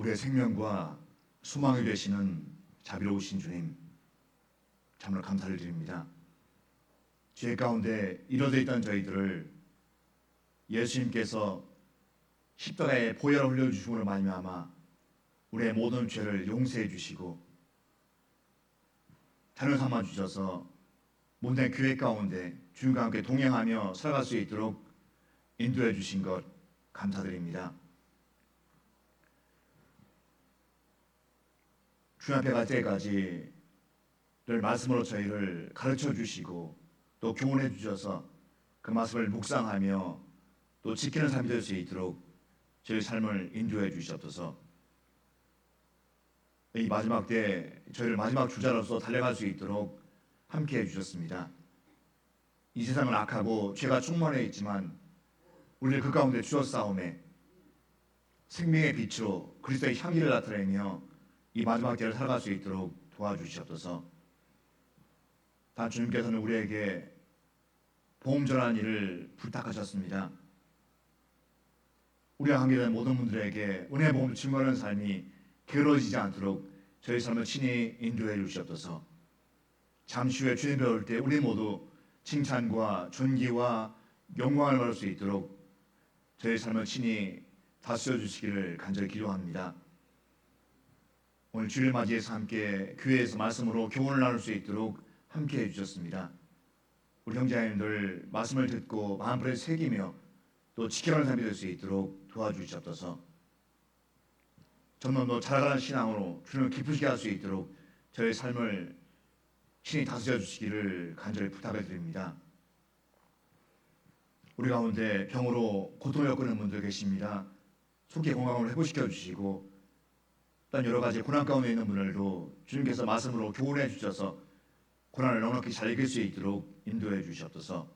우리의 생명과 소망이 되시는 자비로우신 주님, 참으로 감사를 드립니다. 죄 가운데 이뤄져 있던 저희들을 예수님께서 십자가에 보혈을 흘려주심으로 말미암아 우리의 모든 죄를 용서해 주시고 자녀 삼아 주셔서 모든 교회 가운데 주님과 함께 동행하며 살아갈 수 있도록 인도해 주신 것 감사드립니다. 주님 앞에 갈 때까지 늘 말씀으로 저희를 가르쳐 주시고 또 교훈해 주셔서 그 말씀을 묵상하며 또 지키는 삶이 될 수 있도록 저희 삶을 인도해 주시옵소서. 이 마지막 때 저희를 마지막 주자로서 달려갈 수 있도록 함께해 주셨습니다. 이 세상은 악하고 죄가 충만해 있지만 우리를 그 가운데 주셨사오매 생명의 빛으로 그리스도의 향기를 나타내며 이 마지막 때를 살아갈 수 있도록 도와주시옵소서. 단 주님께서는 우리에게 복음 전하는 일을 부탁하셨습니다. 우리와 함께된 모든 분들에게 은혜 복음을 증거하는 삶이 게으러지지 않도록 저희 삶을 친히 인도해 주시옵소서. 잠시 후에 주님 배울 때 우리 모두 칭찬과 존귀와 영광을 받을 수 있도록 저희 삶을 친히 다스려 주시기를 간절히 기도합니다. 오늘 주일을 맞이해서 함께 교회에서 말씀으로 교훈을 나눌 수 있도록 함께 해주셨습니다. 우리 형제자매들 말씀을 듣고 마음으로 새기며 또 지켜가는 삶이 될 수 있도록 도와주시옵소서. 점점 더 자라가는 신앙으로 주님을 기쁘시게 할 수 있도록 저의 삶을 신이 다스려 주시기를 간절히 부탁을 드립니다. 우리 가운데 병으로 고통을 겪는 분들 계십니다. 속히 건강을 회복시켜 주시고 또한 여러 가지 고난 가운데 있는 분들도 주님께서 말씀으로 교훈해 주셔서 고난을 넉넉히 잘 이길 수 있도록 인도해 주시옵소서.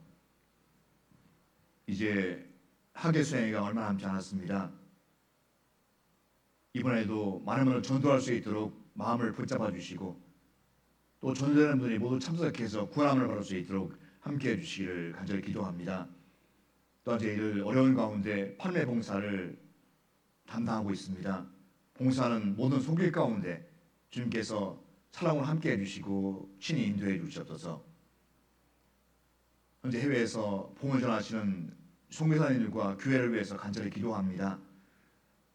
이제 학예 수행회가 얼마 남지 않았습니다. 이번에도 많은 분을 전도할 수 있도록 마음을 붙잡아 주시고 또 전도되는 분들이 모두 참석해서 구원함을 받을 수 있도록 함께해 주시기를 간절히 기도합니다. 또한 저희들 어려운 가운데 판매 봉사를 담당하고 있습니다. 봉사는 모든 속일 가운데 주님께서 사랑을 함께해 주시고 친히 인도해 주시옵소서. 현재 해외에서 복음을 전하시는 선교사님들과 교회를 위해서 간절히 기도합니다.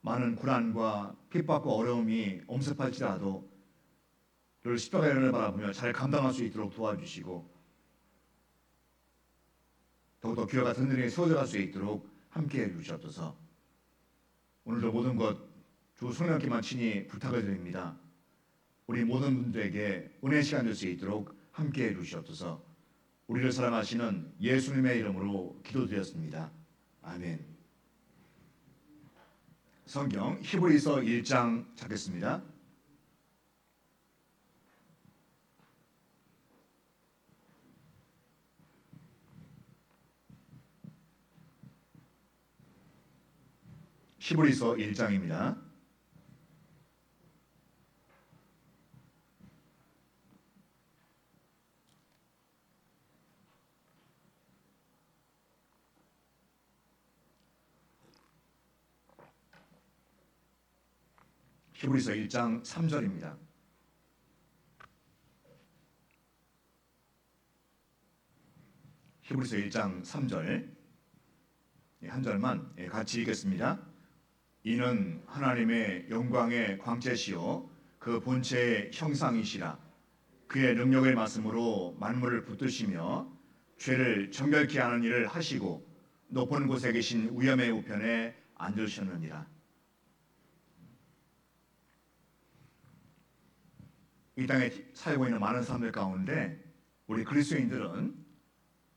많은 고난과 핍박과 어려움이 엄습할지라도 늘 십자가의 은혜를 바라보며 잘 감당할 수 있도록 도와주시고 더욱더 교회가 든든히 세워져 갈 수 있도록 함께해 주시옵소서. 오늘도 모든 것 주 성령님께만 친히 부탁을 드립니다. 우리 모든 분들에게 은혜 시간 될 수 있도록 함께해 주시옵소서. 우리를 사랑하시는 예수님의 이름으로 기도드렸습니다. 아멘. 성경 히브리서 1장 찾겠습니다. 히브리서 1장입니다. 히브리서 1장 3절입니다. 히브리서 1장 3절 한 절만 같이 읽겠습니다. 이는 하나님의 영광의 광채시요 그 본체의 형상이시라. 그의 능력의 말씀으로 만물을 붙드시며 죄를 정결케 하는 일을 하시고 높은 곳에 계신 우염의 우편에 앉으셨느니라. 이 땅에 살고 있는 많은 사람들 가운데 우리 그리스도인들은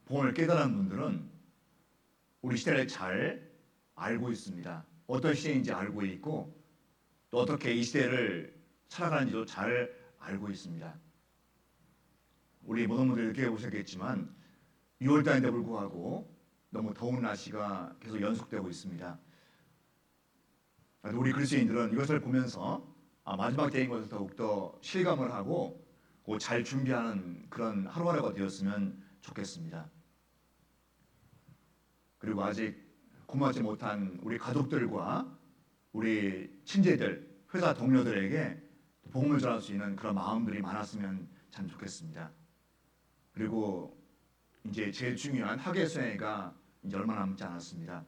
복음을 깨달은 분들은 우리 시대를 잘 알고 있습니다. 어떤 시대인지 알고 있고 또 어떻게 이 시대를 살아가는지도 잘 알고 있습니다. 우리 모든 분들이 느끼게 보셨겠지만 6월달인데 불구하고 너무 더운 날씨가 계속 연속되고 있습니다. 우리 그리스도인들은 이것을 보면서 마지막 때인 것을 더욱더 실감을 하고 잘 준비하는 그런 하루하루가 되었으면 좋겠습니다. 그리고 아직 구원하지 못한 우리 가족들과 우리 친제들, 회사 동료들에게 복음을 전할 수 있는 그런 마음들이 많았으면 참 좋겠습니다. 그리고 이제 제일 중요한 학예 수행회가 이제 얼마 남지 않았습니다.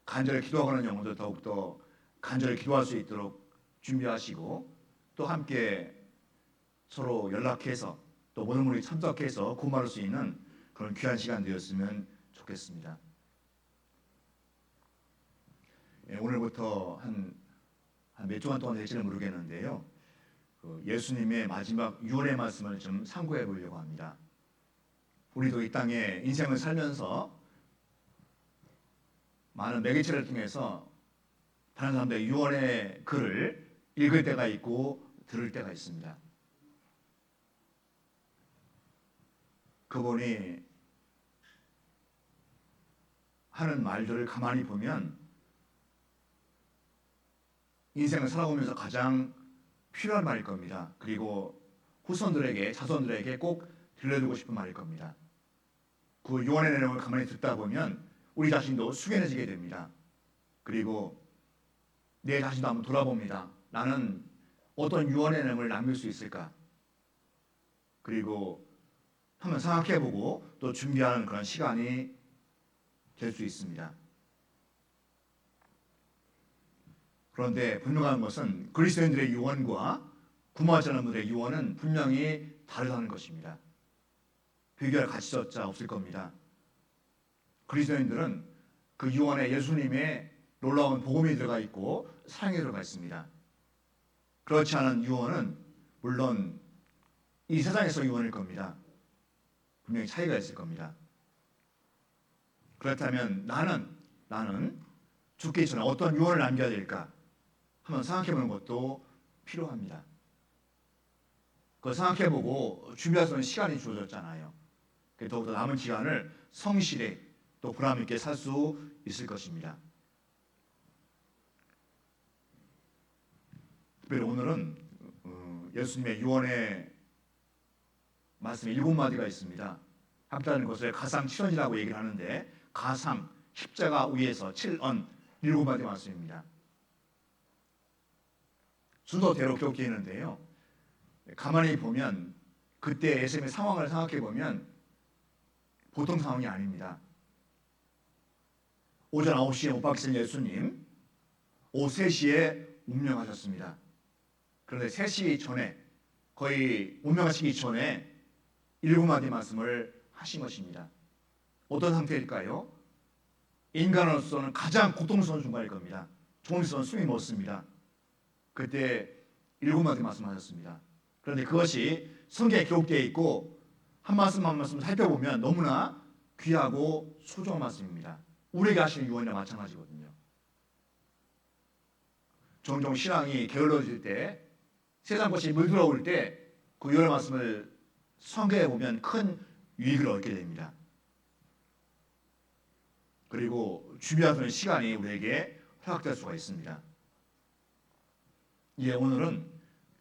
간절히 기도하는 영혼들 더욱더 간절히 기도할 수 있도록 준비하시고 또 함께 서로 연락해서 또 모든 분이 참석해서 구마할 수 있는 그런 귀한 시간 되었으면 좋겠습니다. 오늘부터 한 몇 주간 동안 될지는 모르겠는데요. 예수님의 마지막 유언의 말씀을 좀 상고해 보려고 합니다. 우리도 이 땅에 인생을 살면서 많은 매개체를 통해서 다른 사람들의 유언의 글을 읽을 때가 있고 들을 때가 있습니다. 그분이 하는 말들을 가만히 보면 인생을 살아오면서 가장 필요한 말일 겁니다. 그리고 후손들에게, 자손들에게 꼭 들려주고 싶은 말일 겁니다. 그 유언의 내용을 가만히 듣다 보면 우리 자신도 숙연해지게 됩니다. 그리고 내 자신도 한번 돌아봅니다. 나는 어떤 유언의 내용을 남길 수 있을까? 그리고 한번 생각해보고 또 준비하는 그런 시간이 될 수 있습니다. 그런데 분명한 것은 그리스도인들의 유언과 구원받지 않은 분들의 유언은 분명히 다르다는 것입니다. 비교할 가치조차 없을 겁니다. 그리스도인들은 그 유언에 예수님의 놀라운 복음이 들어가 있고 사랑이 들어가 있습니다. 그렇지 않은 유언은 물론 이 세상에서 유언일 겁니다. 분명히 차이가 있을 겁니다. 그렇다면 나는 죽기 전에 어떤 유언을 남겨야 될까? 한번 생각해보는 것도 필요합니다. 그걸 생각해보고 준비할 수 있는 시간이 주어졌잖아요. 더욱더 남은 기간을 성실히 또 보람 있게 살 수 있을 것입니다. 특별히 오늘은 예수님의 유언의 말씀에 7마디가 있습니다. 함께하는 것을 가상 7언이라고 얘기를 하는데 가상, 십자가 위에서 7언 7마디 말씀입니다. 순서대로 기록되어 있는데요. 가만히 보면 그때 예수님의 상황을 생각해 보면 보통 상황이 아닙니다. 오전 9시에 못 박히신 예수님 오후 3시에 운명하셨습니다. 그런데 3시 전에 거의 운명하시기 전에 7마디 말씀을 하신 것입니다. 어떤 상태일까요? 인간으로서는 가장 고통스러운 순간일 겁니다. 종일선 숨이 멎습니다. 그때 7마디 말씀하셨습니다. 그런데 그것이 성경에 기록되어 있고 한 말씀 한 말씀 살펴보면 너무나 귀하고 소중한 말씀입니다. 우리에게 하시는 유언이나 마찬가지거든요. 종종 신앙이 게을러질 때 세상 것이 물들어올 때 그 유언의 말씀을 성경에 보면 큰 유익을 얻게 됩니다. 그리고 준비하는 시간이 우리에게 허락될 수가 있습니다. 오늘은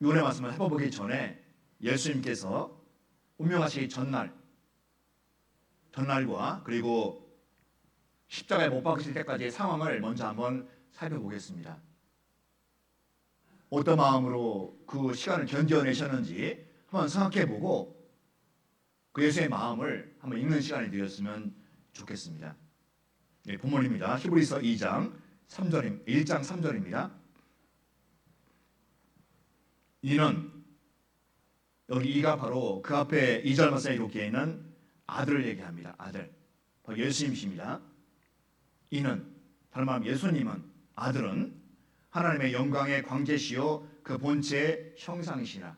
유언의 말씀을 해보기 전에 예수님께서 운명하시기 전날과 그리고 십자가에 못 박히실 때까지의 상황을 먼저 한번 살펴보겠습니다. 어떤 마음으로 그 시간을 견뎌내셨는지 한번 생각해보고 그 예수의 마음을 한번 읽는 시간이 되었으면 좋겠습니다. 본문입니다. 히브리서 1장 3절입니다. 이는 여기 이가 바로 그 앞에 2절 말씀에 이렇게 있는 아들을 얘기합니다. 아들 바로 예수님이십니다. 이는 다른 말로 예수님은 아들은 하나님의 영광의 광채시요 그 본체의 형상이시라.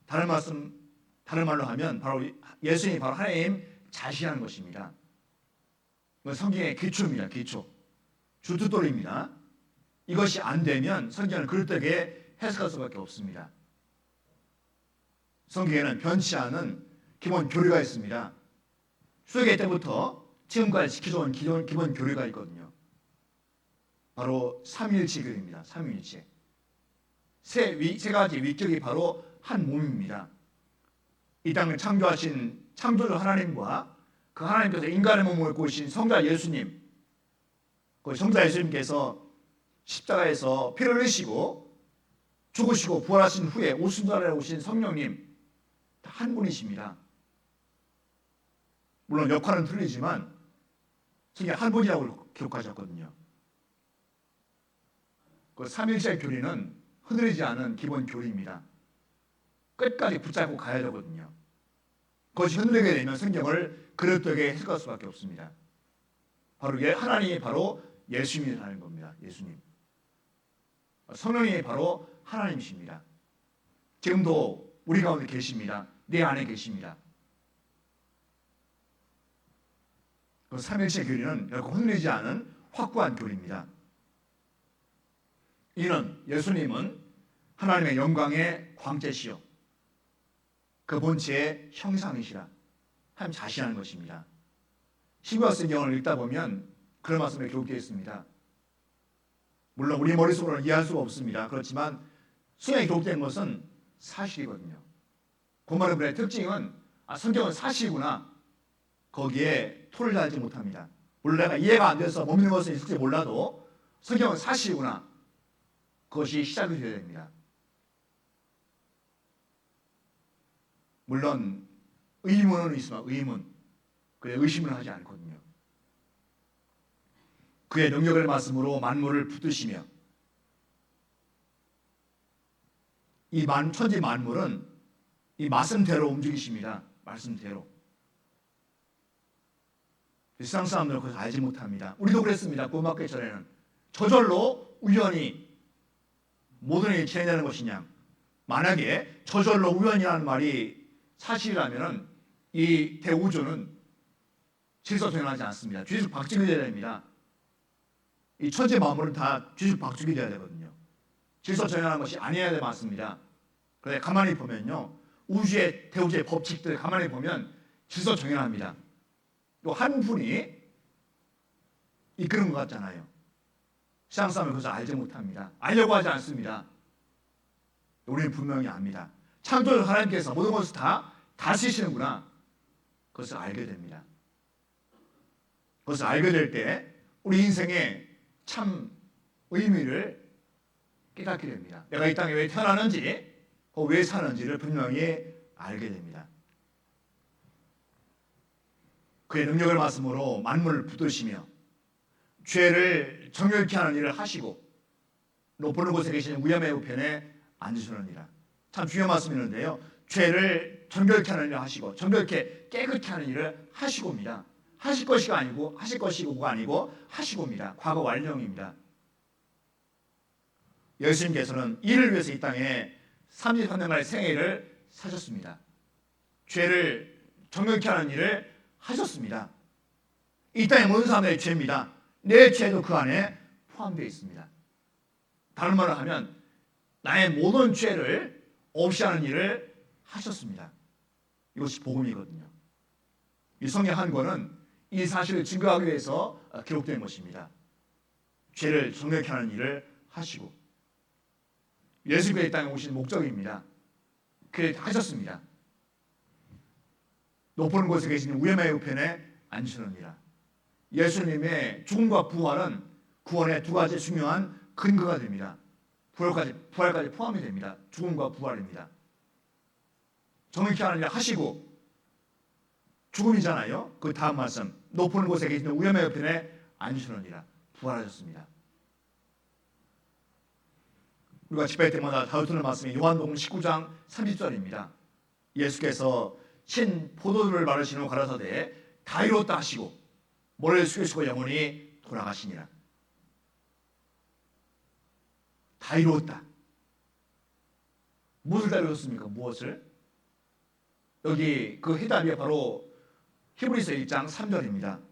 다른 말로 하면 바로 예수님이 바로 하나님 자신이라는 것입니다. 성경의 기초입니다. 기초 주춧돌입니다. 이것이 안 되면 성경을 그릇되게 해석할 수밖에 없습니다. 성경에는 변치 않은 기본 교리가 있습니다. 출애굽 때부터 지금까지 지켜져온 기본 교리가 있거든요. 바로 삼위일체교입니다. 삼위일체. 세 가지 위격이 바로 한 몸입니다. 이 땅을 창조하신 창조주 하나님과 그 하나님께서 인간의 몸을 입고 오신 성자 예수님, 그 성자 예수님께서 십자가에서 피를 흘리시고 죽으시고 부활하신 후에 오순절에 오신 성령님 다 한 분이십니다. 물론 역할은 틀리지만 성경 한 분이라고 기록하셨거든요. 그 삼일체 교리는 흔들리지 않은 기본 교리입니다. 끝까지 붙잡고 가야 되거든요. 그것이 흔들리게 되면 성경을 그릇되게 해석할 수밖에 없습니다. 바로 하나님이 바로 예수님이라는 겁니다. 예수님. 성령님이 바로 하나님이십니다. 지금도 우리 가운데 계십니다. 내 안에 계십니다. 그 삼일체 교리는 결코 흔들리지 않은 확고한 교리입니다. 이는 예수님은 하나님의 영광의 광채시요 그 본체의 형상이시라 하나님 자신하는 것입니다. 신구약 성경을 읽다 보면 그런 말씀이 기록되어 있습니다. 물론 우리 머릿속으로는 이해할 수가 없습니다. 그렇지만 성경에 기록된 것은 사실이거든요. 고마르불의 특징은 성경은 사실이구나. 거기에 토를 달지 못합니다. 물론 내가 이해가 안 돼서 못 믿는 것은 있을지 몰라도 성경은 사실이구나. 그것이 시작이 되어야 됩니다. 물론 의문은 있으나 그래 의심을 하지 않거든요. 그의 능력을 말씀으로 만물을 붙드시며 이 천지 만물은 이 말씀대로 움직이십니다. 말씀대로. 세상 사람들은 그것을 알지 못합니다. 우리도 그랬습니다. 고맙게 전에는 저절로 우연히 모든 일이 진행되는 것이냐. 만약에 저절로 우연이라는 말이 사실이라면 이 대우주는 질서정연하지 않습니다. 뒤죽박죽이 되어야 됩니다. 이 천재 만물은 다 뒤죽박죽이 되어야 되거든요. 질서정연한 것이 아니어야 맞습니다. 그런데 가만히 보면요. 우주의 대우주의 법칙들 가만히 보면 질서정연합니다. 또 한 분이 이끄는 것 같잖아요. 세상 사람은 그것을 알지 못합니다. 알려고 하지 않습니다. 우리는 분명히 압니다. 창조주 하나님께서 모든 것을 다 다스리시는구나. 그것을 알게 됩니다. 그것을 알게 될 때 우리 인생의 참 의미를 깨닫게 됩니다. 내가 이 땅에 왜 태어나는지, 왜 사는지를 분명히 알게 됩니다. 그의 능력을 말씀으로 만물을 붙드시며 죄를 정결케 하는 일을 하시고 높은 곳에 계시는 위엄의 우편에 앉으시느니라. 참 중요한 말씀이 있는데요. 죄를 정결케 하는 일을 하시고 정결케 깨끗게 하는 일을 하시고입니다. 하실 것이가 아니고 하실 것이고가 아니고 하시고입니다. 과거 완료입니다. 예수님께서는 이를 위해서 이 땅에 33년간의 생애를 사셨습니다. 죄를 정결케 하는 일을 하셨습니다. 이 땅의 모든 사람들의 죄입니다. 내 죄도 그 안에 포함되어 있습니다. 다른 말로 하면 나의 모든 죄를 없이 하는 일을 하셨습니다. 이것이 복음이거든요. 이 성경 한 권은 이 사실을 증거하기 위해서 기록된 것입니다. 죄를 정결케 하는 일을 하시고 예수님께서 이 땅에 오신 목적입니다. 그렇게 하셨습니다. 높은 곳에 계시는 위엄의 우편에 앉으시느니라. 예수님의 죽음과 부활은 구원의 두 가지 중요한 근거가 됩니다. 부활까지 포함이 됩니다. 죽음과 부활입니다. 정확히 하는 일 하시고 죽음이잖아요. 그 다음 말씀 높은 곳에 계시는 위엄의 우편에 앉으시느니라. 부활하셨습니다. 우리가 집회 때마다 다루는 말씀이 요한복음 19장 30절입니다. 예수께서 신 포도주를 바르시는 가라사대 다 이루었다 하시고 머리를 숙이시고 영원히 돌아가시니라. 다 이루었다. 무엇을 다 이루었습니까? 무엇을? 여기 그 해답이 바로 히브리서 1장 3절입니다.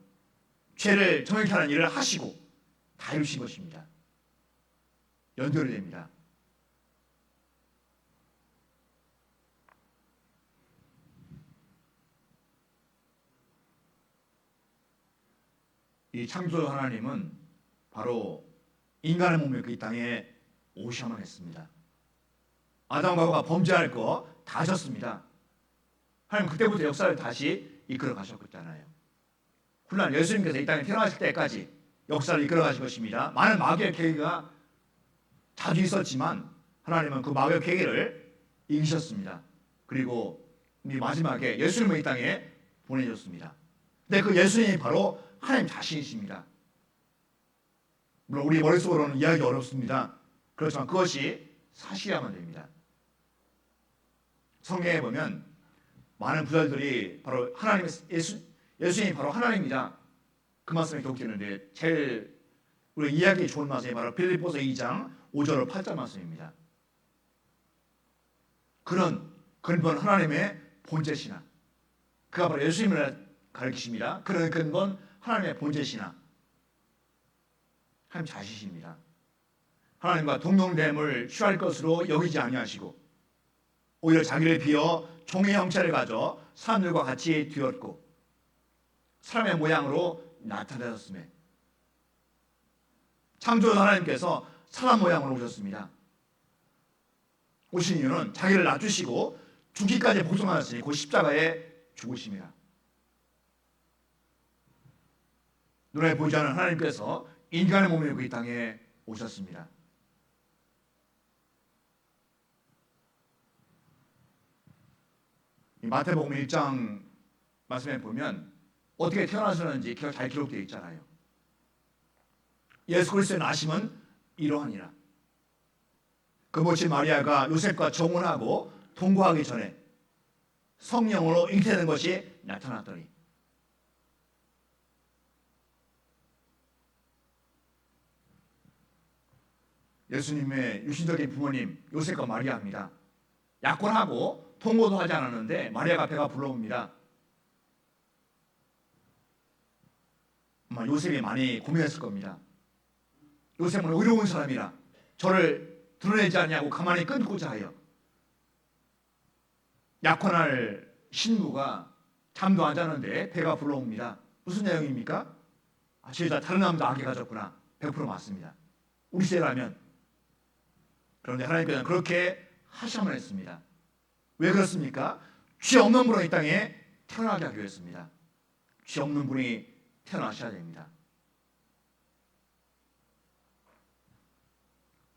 죄를 정확히 하는 일을 하시고 다 이루신 것입니다. 연결이 됩니다. 이 창조주 하나님은 바로 인간의 몸을 이 땅에 오셔야만 했습니다. 아담과 하와가 범죄할 거 다 하셨습니다. 하나님 그때부터 역사를 다시 이끌어 가셨잖아요. 훌란 예수님께서 이 땅에 태어나실 때까지 역사를 이끌어 가신 것입니다. 많은 마귀의 계기가 자주 있었지만 하나님은 그 마귀의 계계를 이기셨습니다. 그리고 마지막에 예수님을 이 땅에 보내셨습니다. 근데 그 예수님이 바로 하나님 자신이십니다. 물론 우리 머릿속으로는 이해하기 어렵습니다. 그렇지만 그것이 사실이야만 됩니다. 성경에 보면 많은 부자들이 바로 예수님이 바로 하나님이다, 그 말씀이 기록되는데 제일 우리 이해하기 좋은 말씀이 바로 빌립보서 2장 5절 8절 말씀입니다. 그런 근본 하나님의 본체시나, 그가 바로 예수님을 가리키십니다. 그런 근본 하나님의 본체시나 하나님 자신이십니다. 하나님과 동등됨을 취할 것으로 여기지 아니하시고 오히려 자기를 비어 종의 형체를 가져 사람들과 같이 되었고 사람의 모양으로 나타나셨음에, 창조주 하나님께서 사람 모양으로 오셨습니다. 오신 이유는 자기를 낮추시고 죽기까지 복종하셨으니 그 십자가에 죽으심이라. 눈에 보이지 않는 하나님께서 인간의 몸을 입고 이 땅에 오셨습니다. 이 마태복음 1장 말씀에 보면 어떻게 태어나셨는지 잘 기록되어 있잖아요. 예수 그리스도의 나심은 이러하니라. 그 모친 마리아가 요셉과 정혼하고 동거하기 전에 성령으로 잉태된 것이 나타났더니, 예수님의 유신적인 부모님 요셉과 마리아입니다. 약혼하고 통고도 하지 않았는데 마리아가 배가 불러옵니다. 아마 요셉이 많이 고민했을 겁니다. 요셉은 의로운 사람이라 저를 드러내지 않냐고 가만히 끊고자 하여 약혼할 신부가 잠도 안 자는데 배가 불러옵니다. 무슨 내용입니까? 제 여자 다른 남자 아기 가졌구나. 100% 맞습니다. 우리 세라면. 그런데 하나님께서는 그렇게 하셔야만 했습니다. 왜 그렇습니까? 죄 없는 분은 이 땅에 태어나게 하기 위해서입니다. 죄 없는 분이 태어나셔야 됩니다.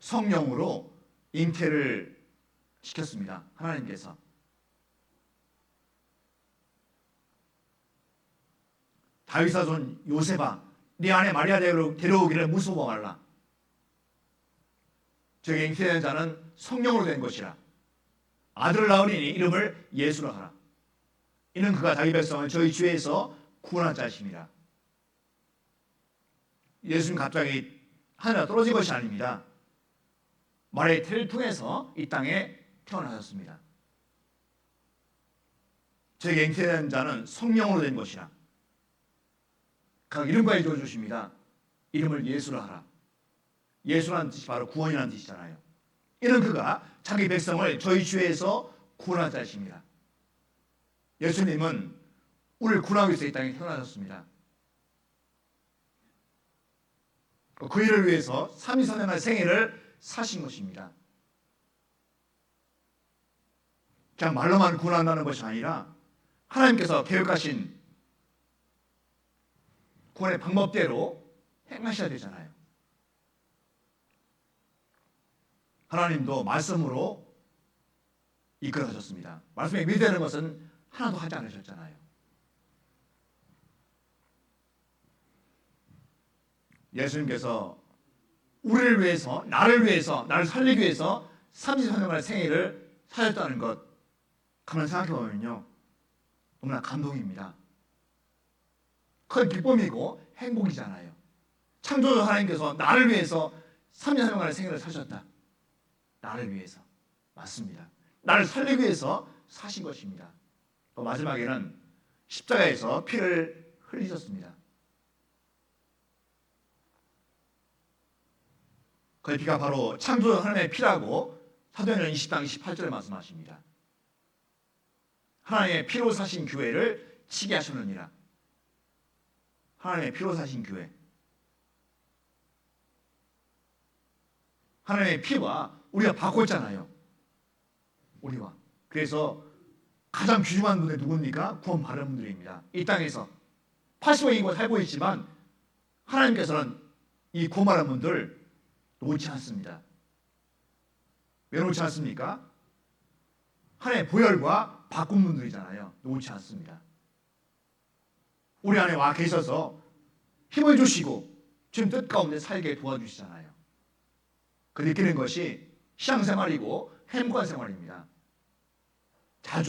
성령으로 잉태를 시켰습니다. 하나님께서. 다윗 사손 요셉아, 네 안에 마리아 데려오기를 무서워 말라. 저에게 잉태된 자는 성령으로 된 것이라. 아들을 낳으니 이름을 예수라 하라. 이는 그가 자기 백성을 저희 죄에서 구원한 자심이라. 예수님 갑자기 하늘에 떨어진 것이 아닙니다. 마리아의 태를 통해서 이 땅에 태어나셨습니다. 저에게 잉태된 자는 성령으로 된 것이라. 각 이름까지 지어주십니다. 이름을 예수라 하라. 예수라는 뜻이 바로 구원이라는 뜻이잖아요. 이는 그가 자기 백성을 저희 죄에서 구원한 자이십니다. 예수님은 우리를 구원하기 위해서 이 땅에 태어나셨습니다. 그 일을 위해서 33년의 생애를 사신 것입니다. 그냥 말로만 구원한다는 것이 아니라 하나님께서 계획하신 구원의 방법대로 행하셔야 되잖아요. 하나님도 말씀으로 이끌어가셨습니다. 말씀에 밀대는 것은 하나도 하지 않으셨잖아요. 예수님께서 우리를 위해서, 나를 살리기 위해서 33년간의 생애를 사셨다는 것, 가만 생각해보면요, 너무나 감동입니다. 큰 기쁨이고 행복이잖아요. 창조주 하나님께서 나를 위해서 33년간의 생애를 사셨다. 나를 위해서. 맞습니다. 나를 살리기 위해서 사신 것입니다. 또 마지막에는 십자가에서 피를 흘리셨습니다. 그 피가 바로 창조주 하나님의 피라고 사도행전 20장 28절에 말씀하십니다. 하나님의 피로 사신 교회를 치게 하셨느니라. 하나님의 피로 사신 교회. 하나님의 피와 우리가 바꿨잖아요. 우리와. 그래서 가장 귀중한 분이 누굽니까? 구원 받은 분들입니다. 이 땅에서 80억 인구가 살고 있지만 하나님께서는 이 구원 받은 분들 놓지 않습니다. 왜 놓지 않습니까? 하나의 보혈과 바꾼 분들이잖아요. 놓지 않습니다. 우리 안에 와 계셔서 힘을 주시고 주님 뜻 가운데 살게 도와주시잖아요. 그 느끼는 것이 신앙생활이고 행복한 생활입니다.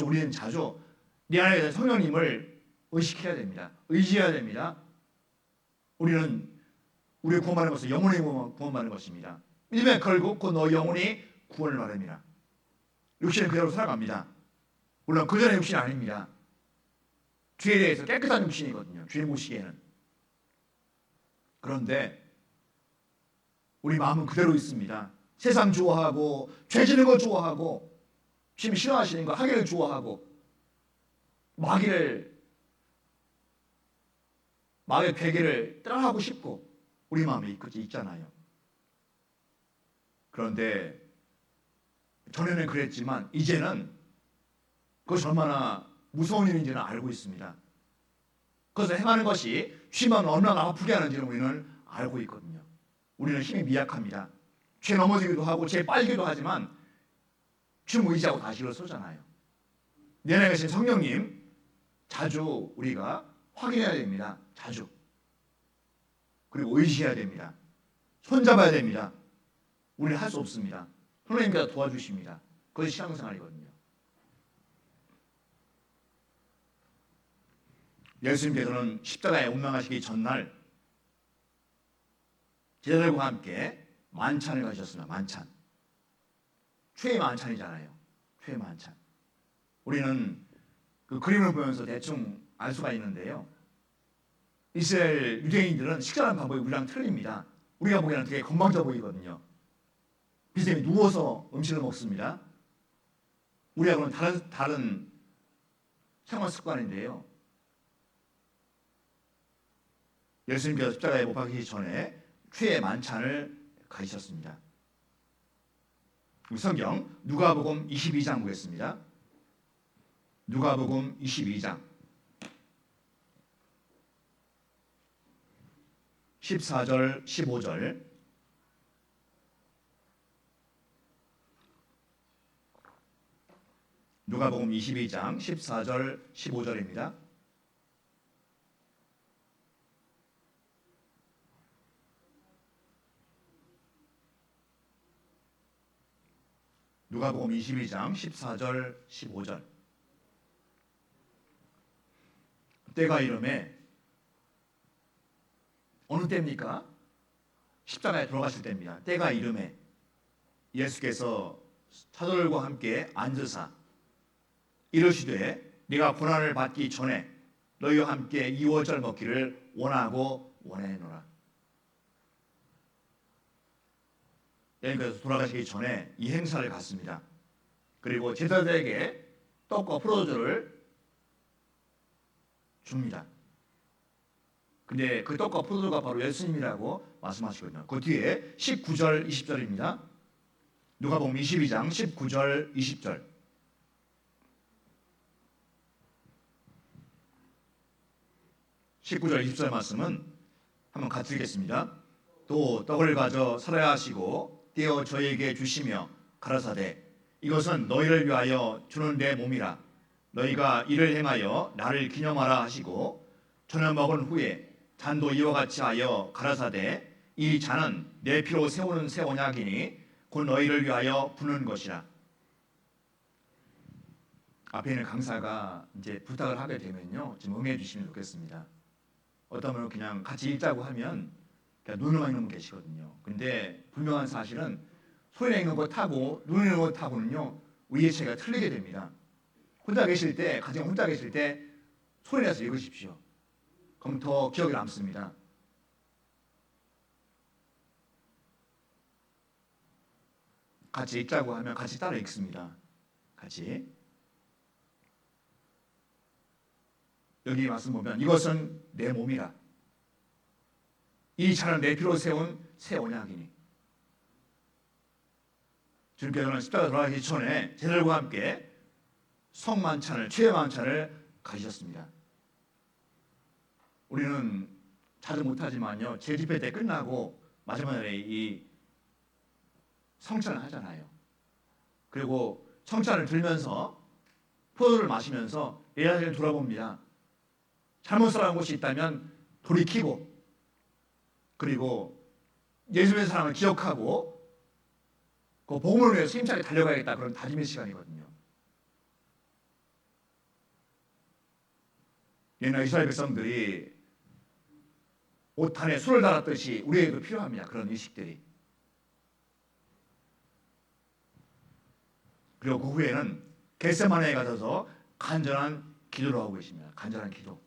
우리는 자주 내 안에 있는 성령님을 의식해야 됩니다. 의지해야 됩니다. 우리는 우리의 구원받는 것은 영혼의 구원받는 것입니다. 믿음에 걸고 곧 너 영혼이 구원을 받습니다. 육신은 그대로 살아갑니다. 물론 그전의 육신이 아닙니다. 주에 대해서 깨끗한 육신이거든요. 주의 보시기에는. 그런데 우리 마음은 그대로 있습니다. 세상 좋아하고 죄 지는 거 좋아하고 주님이 싫어하시는 거 하기를 좋아하고 마귀의 베개를 따라하고 싶고 우리 마음에 있잖아요. 그런데 전에는 그랬지만 이제는 그것이 얼마나 무서운 일인지는 알고 있습니다. 그것을 행하는 것이 주님은 얼마나 아프게 하는지는 우리는 알고 있거든요. 우리는 힘이 미약합니다. 죄 넘어지기도 하고 죄 빨기도 하지만 주님 의지하고 다시 일어서잖아요. 내 안에 계신 성령님 자주 우리가 확인해야 됩니다. 자주. 그리고 의지해야 됩니다. 손잡아야 됩니다. 우리는 할 수 없습니다. 하나님께서 도와주십니다. 그것이 신앙생활이거든요. 예수님께서는 십자가에 운명하시기 전날 제자들과 함께 만찬을 가셨습니다. 만찬. 최애 만찬이잖아요. 최애 만찬. 우리는 그 그림을 보면서 대충 알 수가 있는데요. 이스라엘 유대인들은 식사하는 방법이 우리랑 틀립니다. 우리가 보기에는 되게 건방져 보이거든요. 비스님이 누워서 음식을 먹습니다. 우리하고는 다른 생활 습관인데요. 예수님께서 십자가에 못 박히기 전에 최애 만찬을 가지셨습니다. 성경 누가복음 22장 보겠습니다. 누가복음 22장 14절 15절 누가복음 22장 14절 15절입니다. 누가복음 22장 14절 15절 때가 이름에 어느 때입니까? 십자가에 돌아가실 때입니다. 때가 이름에 예수께서 사도들과 함께 앉으사 이르시되 네가 고난을 받기 전에 너희와 함께 이워절 먹기를 원하고 원하노라. 예수께서 돌아가시기 전에 이 행사를 갖습니다. 그리고 제자들에게 떡과 포도주를 줍니다. 근데 그 떡과 포도주가 바로 예수님이라고 말씀하시거든요. 그 뒤에 19절 20절입니다. 누가복음 22장 19절 20절 말씀은 한번 같이 읽겠습니다. 또 떡을 가져 살아야 하시고 떼어 저에게 주시며 가라사대 이것은 너희를 위하여 주는 내 몸이라 너희가 이를 행하여 나를 기념하라 하시고 저녁 먹은 후에 잔도 이와 같이 하여 가라사대 이 잔은 내 피로 세우는 새 언약이니 곧 너희를 위하여 부는 것이라. 앞에 있는 강사가 이제 부탁을 하게 되면요 좀 응해 주시면 좋겠습니다. 어떤 분은 그냥 같이 읽자고 하면 그냥 눈으로만 읽는 분 계시거든요. 근데 분명한 사실은 손에 읽는 것하고 눈에 읽는 것하고는요 우리의 체가 틀리게 됩니다. 혼자 계실 때, 가정 혼자 계실 때 손에 내서 읽으십시오. 그럼 더 기억에 남습니다. 같이 읽자고 하면 같이 따라 읽습니다. 같이. 여기 말씀 보면 이것은 내 몸이라. 이 잔은 내 피로 세운 새 언약이니. 주님께서는 십자가 돌아가기 전에 제자들과 함께 성만찬을, 최애 만찬을 가지셨습니다. 우리는 자주 못하지만요 제집회 때 끝나고 마지막 날에 이 성찬을 하잖아요. 그리고 청차를 들면서 포도를 마시면서 내 자신을 돌아봅니다. 잘못 살아온 것이 있다면 돌이키고, 그리고 예수님의 사랑을 기억하고 그 복음을 위해서 힘차게 달려가야겠다, 그런 다짐의 시간이거든요. 옛날 이스라엘 백성들이 옷탄에 술을 달았듯이 우리에게도 필요합니다. 그런 의식들이. 그리고 그 후에는 겟세마네에 가셔서 간절한 기도를 하고 계십니다. 간절한 기도.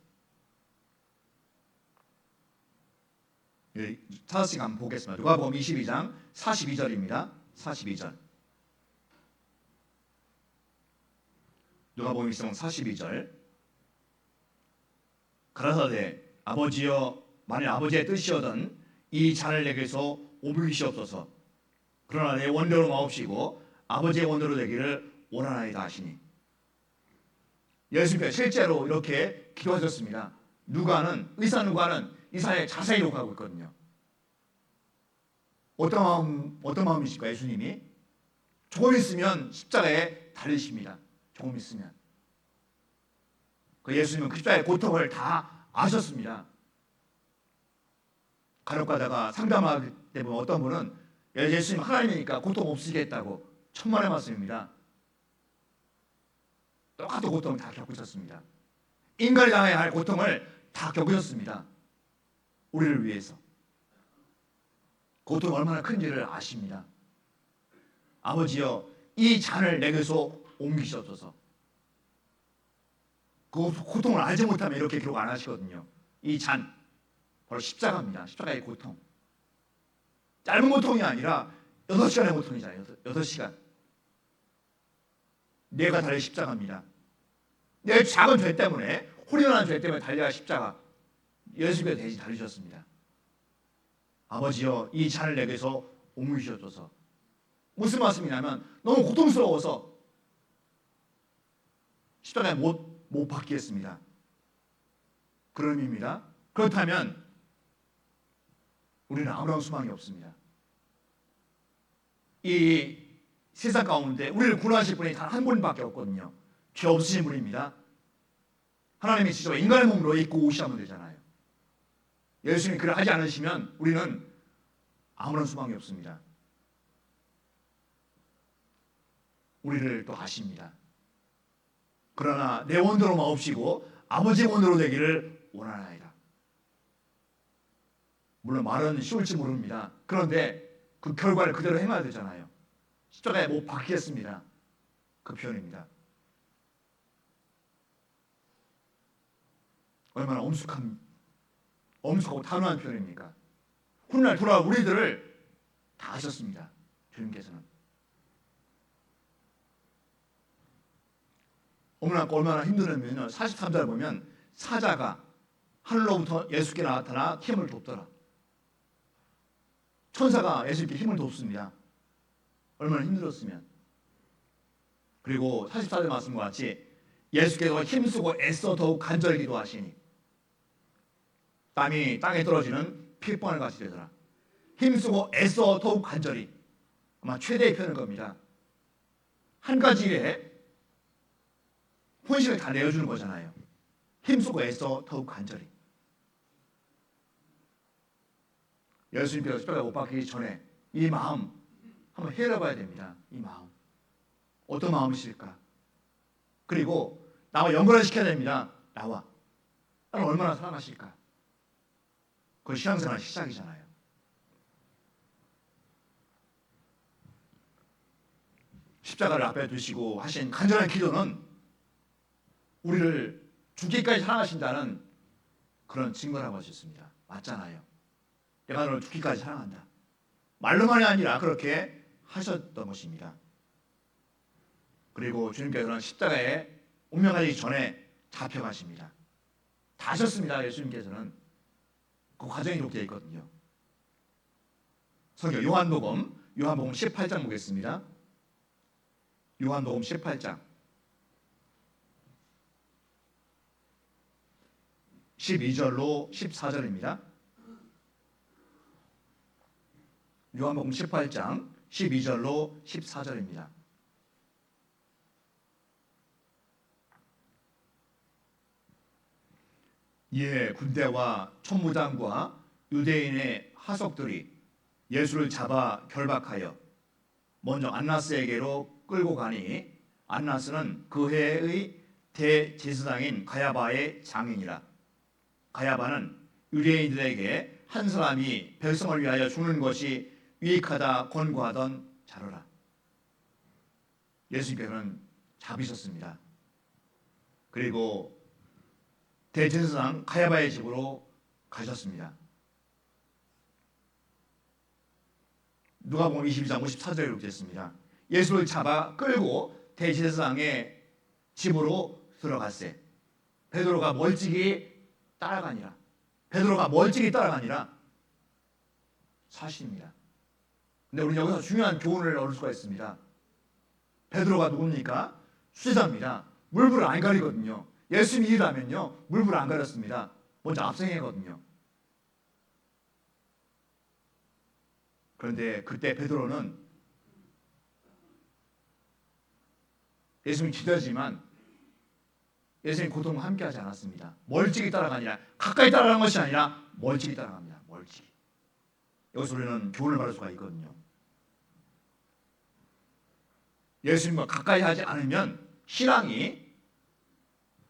5시간 한번 보겠습니다. 누가복음 22장 42절입니다. 42절. 누가복음 22장 42절. 가라사대 아버지여, 만일 아버지의 뜻이거든 이 잔을 내게서 옮기시옵소서. 그러나 내 원대로 마옵시고 아버지의 원대로 되기를 원하나이다 하시니, 예수님께서 실제로 이렇게 기도하셨습니다. 의사 누가는 이 사회에 자세히 기록하고 있거든요. 어떤 마음이실까? 예수님이 조금 있으면 십자가에 달리십니다. 조금 있으면. 그 예수님은 그 십자가의 고통을 다 아셨습니다. 간혹가다가 상담할 때 보면 어떤 분은 예수님 하나님이니까 고통 없으시겠다고, 천만의 말씀입니다. 똑같은 고통을 다 겪으셨습니다. 인간이 당해야 할 고통을 다 겪으셨습니다. 우리를 위해서. 고통이 얼마나 큰지를 아십니다. 아버지여, 이 잔을 내게서 옮기시옵소서. 그 고통을 알지 못하면 이렇게 기록 안 하시거든요. 이 잔, 바로 십자가입니다. 십자가의 고통. 짧은 고통이 아니라 6시간의 고통이잖아요. 6시간. 내가 달릴 십자가입니다. 내 작은 죄 때문에, 홀연한 죄 때문에 달려야 십자가. 예수님께서 대신 달리셨습니다. 아버지여, 이 잔을 내게서 옮기시옵소서. 무슨 말씀이냐면 너무 고통스러워서 십자가에 못 박히겠습니다. 그런 의미입니다. 그렇다면 우리는 아무런 소망이 없습니다. 이 세상 가운데 우리를 구원하실 분이 단 한 분밖에 없거든요. 죄 없으신 분입니다. 하나님이 직접 인간의 몸으로 입고 오시면 되잖아요. 예수님이 그를 하지 않으시면 우리는 아무런 소망이 없습니다. 우리를 또 아십니다. 그러나 내 원대로 마옵시고 아버지의 원대로 되기를 원하나이다. 물론 말은 쉬울지 모릅니다. 그런데 그 결과를 그대로 행해야 되잖아요. 십자가에 못 박히겠습니다. 그 표현입니다. 얼마나 엄숙하고 단호한 표현입니까? 훗날 돌아올 우리들을 다 아셨습니다. 주님께서는. 얼마나 힘들었냐면 43절 보면 사자가 하늘로부터 예수께 나타나 힘을 돕더라. 천사가 예수께 힘을 돕습니다. 얼마나 힘들었으면. 그리고 44절 말씀과 같이 예수께서 힘쓰고 애써 더욱 간절히 기도하시니 땀이 땅에 떨어지는 피방울 같이 되더라. 힘쓰고 애써 더욱 간절히, 아마 최대의 표현인 겁니다. 한 가지 일에 혼신을 다 내어주는 거잖아요. 힘쓰고 애써 더욱 간절히. 예수님께서 십자가에 못 박히기 전에 이 마음 한번 헤아려봐야 됩니다. 이 마음 어떤 마음이실까? 그리고 나와 연관을 시켜야 됩니다. 나를 얼마나 사랑하실까? 그건 신앙생활 시작이잖아요. 십자가를 앞에 두시고 하신 간절한 기도는 우리를 죽기까지 사랑하신다는 그런 증거라고 할 수 있습니다. 맞잖아요. 내가 너를 죽기까지 사랑한다. 말로만이 아니라 그렇게 하셨던 것입니다. 그리고 주님께서는 십자가에 운명하기 전에 잡혀가십니다. 다 하셨습니다. 예수님께서는. 그 과정이 기록되어 있거든요. 성경 요한복음 18장 보겠습니다. 요한복음 18장 12절로 14절입니다. 요한복음 18장 12절로 14절입니다. 이에 군대와 천무장과 유대인의 하석들이 예수를 잡아 결박하여 먼저 안나스에게로 끌고 가니 안나스는 그 해의 대제사장인 가야바의 장인이라. 가야바는 유대인들에게 한 사람이 백성을 위하여 죽는 것이 유익하다 권고하던 자로라. 예수님께서는 잡히셨습니다. 그리고 대제사장 가야바의 집으로 가셨습니다. 누가복음 22장 54절에 이렇게 됐습니다. 예수를 잡아 끌고 대제사장의 집으로 들어갔세. 베드로가 멀찍이 따라가니라. 베드로가 멀찍이 따라가니라. 사실입니다. 근데 우리 여기서 중요한 교훈을 얻을 수가 있습니다. 베드로가 누굽니까? 수제자입니다. 물불을 안 가리거든요. 예수님이 일하면요 물불을 안 가렸습니다. 먼저 앞서행하거든요. 그런데 그때 베드로는 예수님 기다리지만 예수님 고통을 함께하지 않았습니다. 멀찍이 따라가니라. 가까이 따라가는 것이 아니라 멀찍이 따라갑니다. 멀찍이. 여기서 우리는 교훈을 받을 수가 있거든요. 예수님과 가까이 하지 않으면 신앙이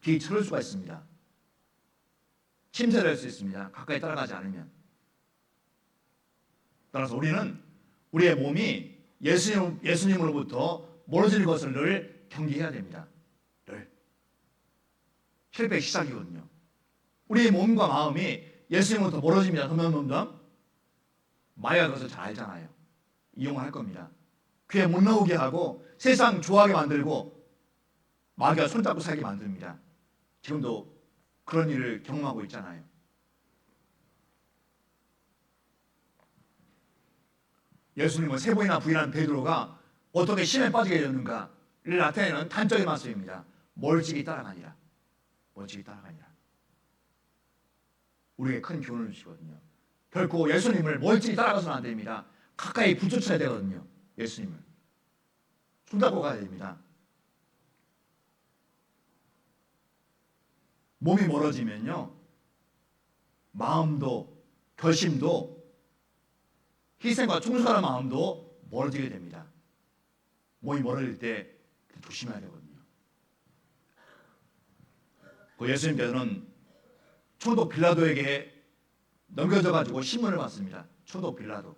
뒤처질 수가 있습니다. 침체될 수 있습니다. 가까이 따라가지 않으면. 따라서 우리는 우리의 몸이 예수님으로부터 멀어질 것을 늘 경계해야 됩니다. 늘. 실패의 시작이거든요. 우리의 몸과 마음이 예수님으로부터 멀어집니다. 점점 마귀가 그것을 잘 알잖아요. 이용을 할 겁니다. 귀에 못 나오게 하고 세상 좋아하게 만들고 마귀가 손잡고 살게 만듭니다. 지금도 그런 일을 경험하고 있잖아요. 예수님을 세 번이나 부인한 베드로가 어떻게 신에 빠지게 되었는가를 나타내는 단적인 말씀입니다. 멀찍이 따라가니라. 멀찍이 따라가니라. 우리에게 큰 교훈을 주시거든요. 결코 예수님을 멀찍이 따라가서는 안 됩니다. 가까이 붙여쳐야 되거든요. 예수님을 손잡고 가야 됩니다. 몸이 멀어지면요 마음도 결심도 희생과 충성하는 마음도 멀어지게 됩니다. 몸이 멀어질 때 조심해야 되거든요. 그 예수님께서는 총독 빌라도에게 넘겨져 가지고 신문을 받습니다. 총독 빌라도.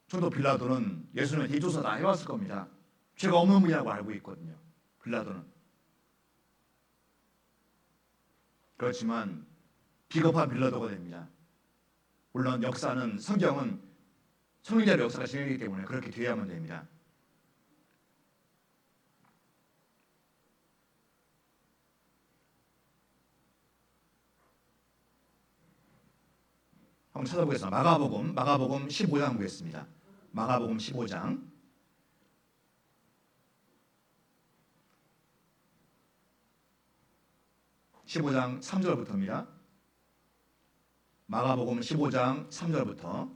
총독 빌라도는 예수님의 대조사 다 해왔을 겁니다. 죄가 없는 분이라고 알고 있거든요. 빌라도는. 그렇지만 비겁한 빌라도가 됩니다. 물론 역사는 성경은 성령자의 역사가 진행되기 때문에 그렇게 되어야만 됩니다. 한번 찾아보겠습니다. 마가복음 15장 보겠습니다. 마가복음 15장 3절부터입니다. 마가복음 15장 3절부터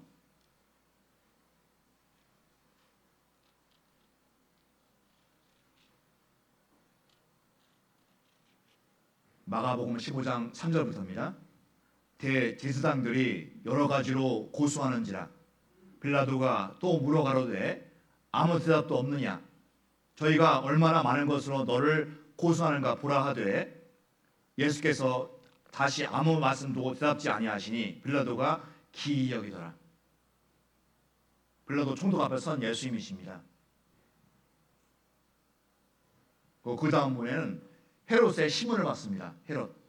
마가복음 15장 3절부터입니다. 대제사장들이 여러 가지로 고소하는지라 빌라도가 또 물어가로되 아무 대답도 없느냐 저희가 얼마나 많은 것으로 너를 고소하는가 보라 하되 예수께서 다시 아무 말씀도 대답지 아니하시니 빌라도가 기이 여기더라. 빌라도 총독 앞에 선 예수님이십니다. 그 다음 분에는 헤롯의 신문을 받습니다. 헤롯.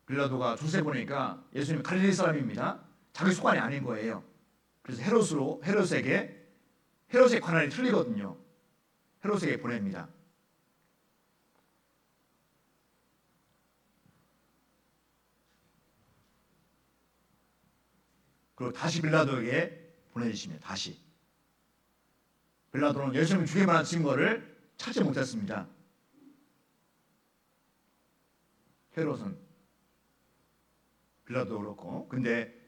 빌라도가 조세 보니까 예수님 갈릴리 사람입니다. 자기 속관이 아닌 거예요. 그래서 헤롯에게 헤롯의 관할이 틀리거든요. 헤롯에게 보냅니다. 그리고 다시 빌라도에게 보내주십니다. 다시. 빌라도는 예수님을 죽일 만한 증거를 찾지 못했습니다. 헤롯은 빌라도 그렇고 근데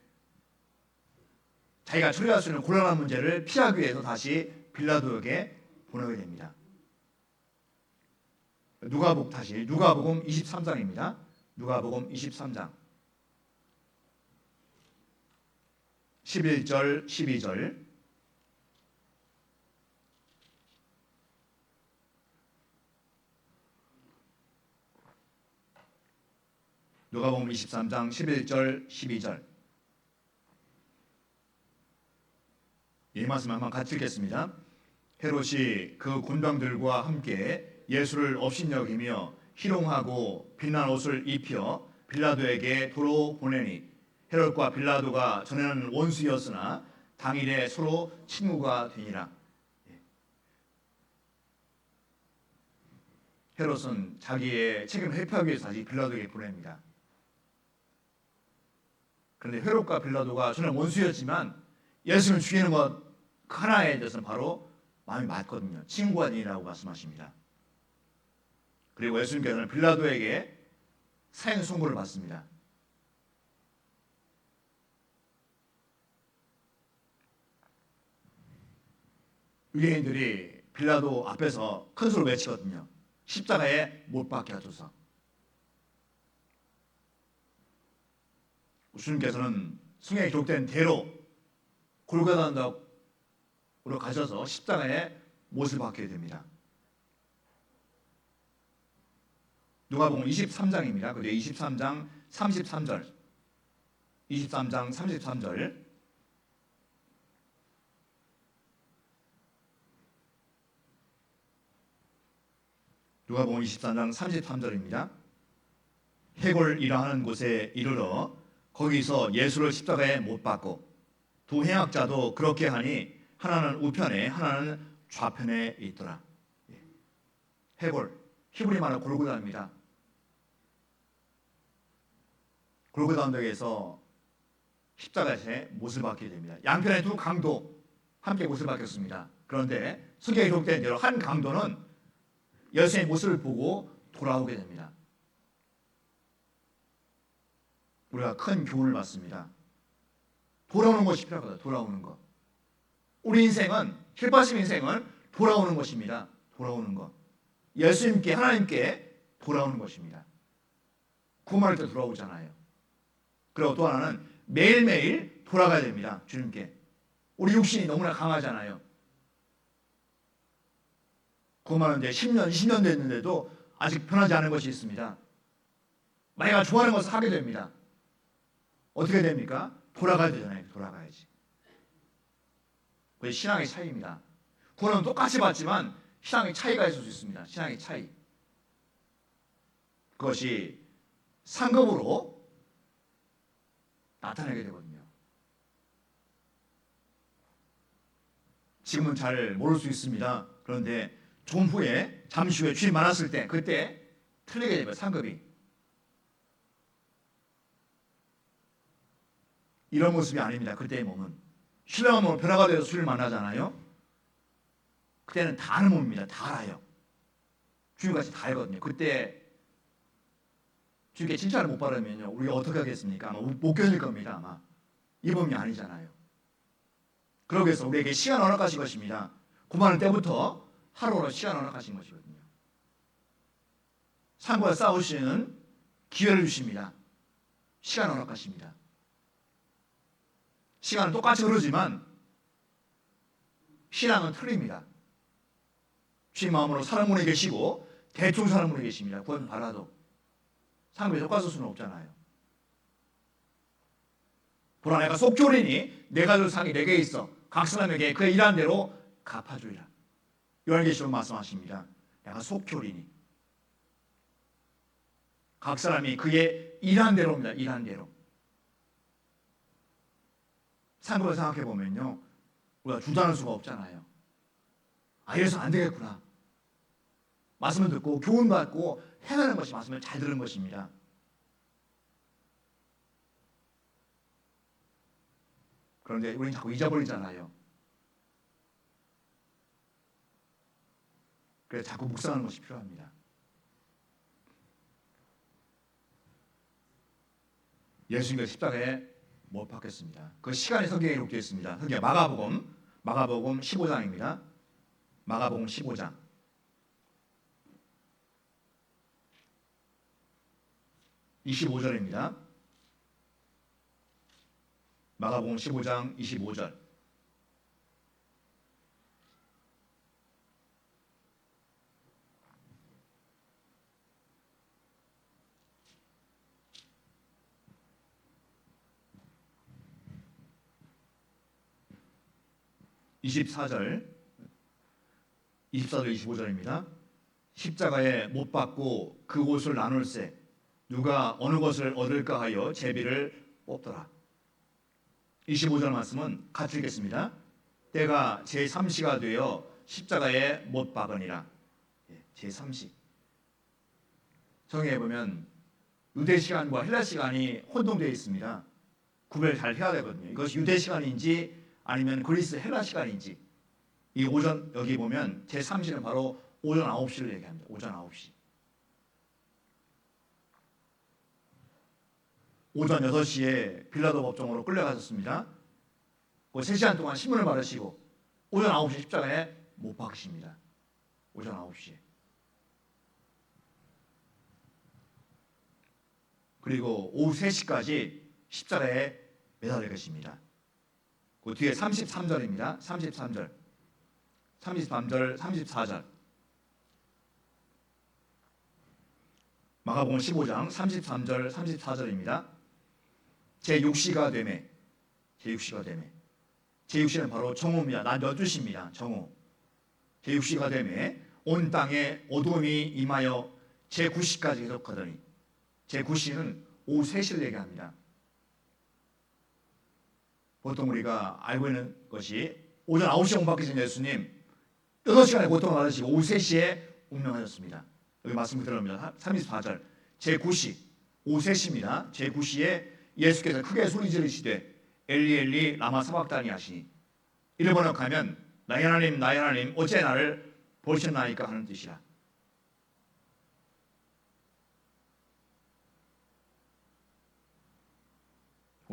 자기가 처리할 수 있는 곤란한 문제를 피하기 위해서 다시 빌라도에게 보내게 됩니다. 누가복음 23장입니다. 누가복음 23장 11절 12절. 누가복음 23장 11절 12절. 이 말씀 한번 같이 읽겠습니다. 헤롯이 그 군병들과 함께 예수를 업신여기며 희롱하고 빛난 옷을 입혀 빌라도에게 도로 보내니 헤롯과 빌라도가 전에는 원수였으나 당일에 서로 친구가 되니라. 헤롯은 자기의 책임을 회피하기 위해서 다시 빌라도에게 보냅니다. 그런데 헤롯과 빌라도가 전에는 원수였지만 예수를 죽이는 것 하나에 대해서는 바로 마음이 맞거든요. 친구가 되니라고 말씀하십니다. 그리고 예수님께서는 빌라도에게 사형 선고를 받습니다. 유대인들이 빌라도 앞에서 큰 소리로 외치거든요. 십자가에 못 박게 하소서. 주님께서는 성경에 기록된 대로 골고다 언덕으로 가셔서 십자가에 못을 박게 됩니다. 누가복음 23장입니다. 그리고 23장 33절. 23장 33절. 누가복음 23장 33절입니다. 해골이라 하는 곳에 이르러 거기서 예수를 십자가에 못 박고 두 행악자도 그렇게 하니 하나는 우편에 하나는 좌편에 있더라. 해골, 히브리 말로 골고다입니다. 골고다 언덕에서 십자가에 못을 박게 됩니다. 양편의 두 강도 함께 못을 박혔습니다. 그런데 성경에 기록된 대로 한 강도는 예수의 모습을 보고 돌아오게 됩니다. 우리가 큰 교훈을 받습니다. 돌아오는 것이 필요하다. 돌아오는 것. 우리 인생은 힐파심 인생은 돌아오는 것입니다. 돌아오는 것. 예수님께 하나님께 돌아오는 것입니다. 구원할 때 돌아오잖아요. 그리고 또 하나는 매일매일 돌아가야 됩니다. 주님께. 우리 육신이 너무나 강하잖아요. 구원하는데 10년, 20년 됐는데도 아직 변하지 않은 것이 있습니다. 내가 좋아하는 것을 하게 됩니다. 어떻게 됩니까? 돌아가야 되잖아요. 돌아가야지. 그게 신앙의 차이입니다. 구원은 똑같이 받지만 신앙의 차이가 있을 수 있습니다. 신앙의 차이. 그것이 상급으로 나타나게 되거든요. 지금은 잘 모를 수 있습니다. 그런데 좀 후에 잠시 후에 주님 만났을 때 그때 틀리게 됩니다. 상급이. 이런 모습이 아닙니다. 그때의 몸은. 신령한 몸은 변화가 돼서 주님을 만나잖아요. 그때는 다 아는 몸입니다. 다 알아요. 주님같이 다 알거든요. 그때 주님께 칭찬을 못 받으면요. 우리가 어떻게 하겠습니까? 아마 못 견딜 겁니다. 아마. 이 몸이 아니잖아요. 그러기 위해서 우리에게 시간 허락하신 것입니다. 구만할 때부터 하루로 시간 허락하신 것이거든요. 상과 싸우시는 기회를 주십니다. 시간 허락하십니다. 시간은 똑같이 흐르지만 신앙은 틀립니다. 주님 마음으로 사는 분이 계시고 대충 사는 분이 계십니다. 구원 받아도 상급이 똑같을 수는 없잖아요. 보라 내가 속졸이니 내가 줄 상이 내게 있어 각 사람에게 그의 일한 대로 갚아주리라. 요한계시록 말씀하십니다. 내가 속졸이니 각 사람이 그의 일한 대로입니다. 일한 대로. 상급을 생각해 보면요, 우리가 주저할 수가 없잖아요. 아, 이래서 안 되겠구나. 말씀을 듣고 교훈 받고 행하는 것이 말씀을 잘 들은 것입니다. 그런데 우리는 자꾸 잊어버리잖아요. 그래서 자꾸 묵상하는 것이 필요합니다. 예수님께서 십자가에 못 박혔습니다. 그 시간이 성경에 기록되어 있습니다. 성경 마가복음 15장입니다. 마가복음 15장 25절입니다. 마가복음 15장 25절. (24절) 25절입니다. 십자가에 못 박고 그 옷을 나눌세 누가 어느 것을 얻을까 하여 제비를 뽑더라. 25절 말씀은 같이 읽겠습니다. 때가 제3시가 되어 십자가에 못 박으니라. 제3시. 성경에 보면 유대 시간과 헬라 시간이 혼동되어 있습니다. 구별 잘 해야 되거든요. 이것이 유대 시간인지 아니면 그리스 헬라 시간인지. 이 오전 여기 보면 제3시는 바로 오전 9시를 얘기합니다. 오전 9시. 오전 6시에 빌라도 법정으로 끌려가셨습니다. 그 3시간 동안 신문을 받으시고 오전 9시 십자가에 못 박으십니다. 오전 9시에. 그리고 오후 3시까지 십자가에 매달려 계십니다. 그 뒤에 33절입니다. 33절, 34절. 마가복음 15장 33절, 34절입니다. 제6시가 되매. 제6시는 바로 정오입니다. 낮 12시입니다. 정오. 제6시가 되매 온 땅에 어둠이 임하여 제9시까지 계속하더니 제9시는 오후 3시를 얘기합니다. 보통 우리가 알고 있는 것이 오전 9시에 못 박히신 예수님 6시간의 고통을 받으시고 오후 3시에 운명하셨습니다. 여기 말씀 그대로입니다. 34절 제9시 오후 3시입니다. 제9시에 예수께서 크게 소리 지르시되 엘리 엘리 라마 사박다니 하시니 이를 번역하면 나의 하나님 어찌 나를 버리셨나이까 하는 뜻이라.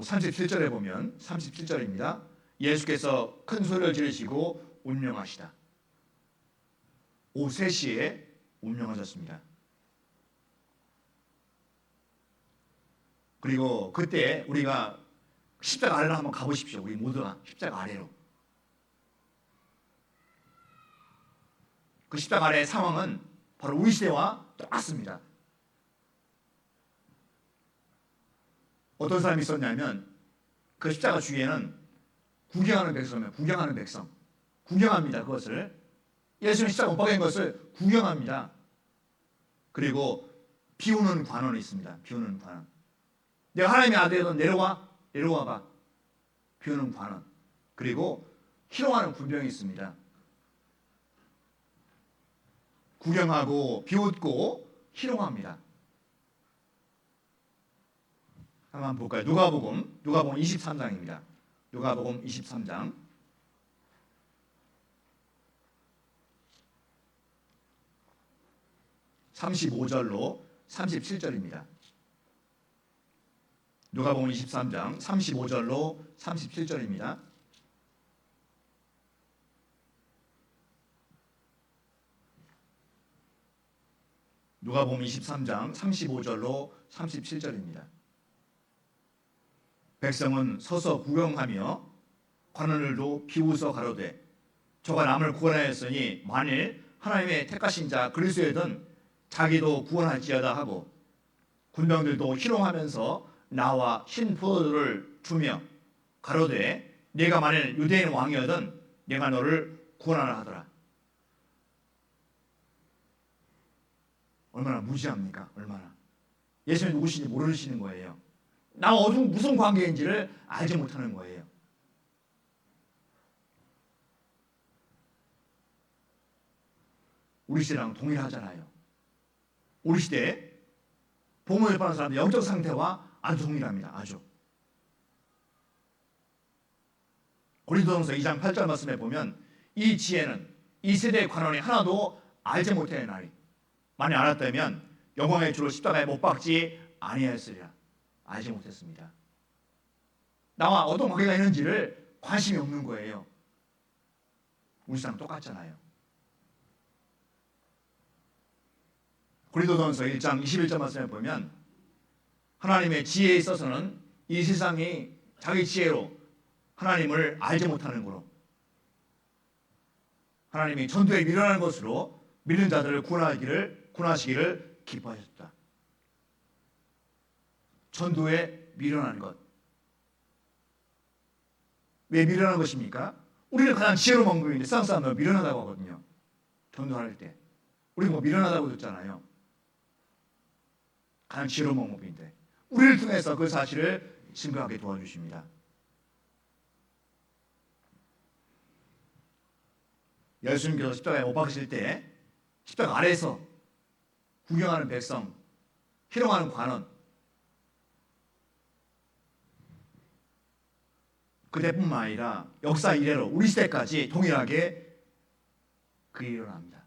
37절에 보면 37절입니다. 예수께서 큰 소리를 지르시고 운명하시다. 오후 3시에 운명하셨습니다. 그리고 그때 우리가 십자가 아래로 한번 가보십시오. 우리 모두가 십자가 아래로. 그 십자가 아래의 상황은 바로 우리 시대와 똑같습니다. 어떤 사람이 있었냐면 그 십자가 주위에는 구경하는 백성 구경합니다. 그것을 예수님 십자가 못 박힌 것을 구경합니다. 그리고 비우는 관원이 있습니다. 비우는 관원. 내가 하나님의 아들이든 내려와 봐. 비우는 관원. 그리고 희롱하는 군병이 있습니다. 구경하고 비웃고 희롱합니다. 한번 볼까요? 누가복음 23장입니다. 누가복음 23장 35절로 37절입니다. 누가복음 23장 35절로 37절입니다. 누가복음 23장 35절로 37절입니다. 백성은 서서 구경하며 관원들도 비웃어 가로되 저가 남을 구원하였으니 만일 하나님의 택하신 자 그리스도이든 자기도 구원할지어다 하고 군병들도 희롱하면서 나와 흰 포도주를 주며 가로되 네가 만일 유대인 왕이어든 내가 너를 구원하라 하더라. 얼마나 무지합니까? 얼마나. 예수님이 누구신지 모르시는 거예요. 나와 무슨 관계인지를 알지 못하는 거예요. 우리 시대랑 동일하잖아요. 우리 시대에 복음을 받는 사람들 영적 상태와 아주 동일합니다. 아주. 고린도전서 2장 8절 말씀에 보면 이 지혜는 이 세대의 관원이 하나도 알지 못하나니 만일 알았다면 영광의 주로 십자가에 못 박지 아니하였으리라. 알지 못했습니다. 나와 어떤 관계가 있는지를 관심이 없는 거예요. 우리 사람 똑같잖아요. 고린도전서 1장 21절 말씀에 보면 하나님의 지혜에 있어서는 이 세상이 자기 지혜로 하나님을 알지 못하는 거로 하나님이 전도에 미련한 것으로 믿는 자들을 구원하시기를 기뻐하셨다. 전도에 미련한 것. 왜 미련한 것입니까? 우리는 가장 지혜로운 방법인데 세상 사람들은 미련하다고 하거든요. 전도할 때. 우리 뭐 미련하다고 듣잖아요. 가장 지혜로운 방법인데 우리를 통해서 그 사실을 증거하게 도와주십니다. 예수님께서 십자가에 못 박히실 때 십자가 아래에서 구경하는 백성, 희롱하는 관원, 그때뿐만 아니라 역사 이래로 우리 시대까지 동일하게 그 일이 일어납니다.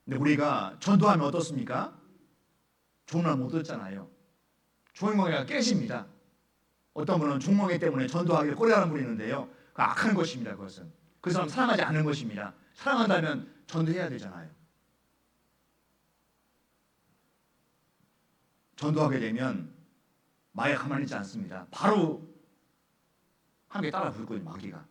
근데 우리가 전도하면 어떻습니까? 좋은 말 못 듣잖아요. 종횡무게가 깨집니다. 어떤 분은 종몽회 때문에 전도하기를 꺼려하는 분이 있는데요. 그 악한 것입니다. 그것은. 그 사람 사랑하지 않는 것입니다. 사랑한다면 전도해야 되잖아요. 전도하게 되면 마귀가 가만히 있지 않습니다. 바로 함께 따라 부르거든요. 마귀가.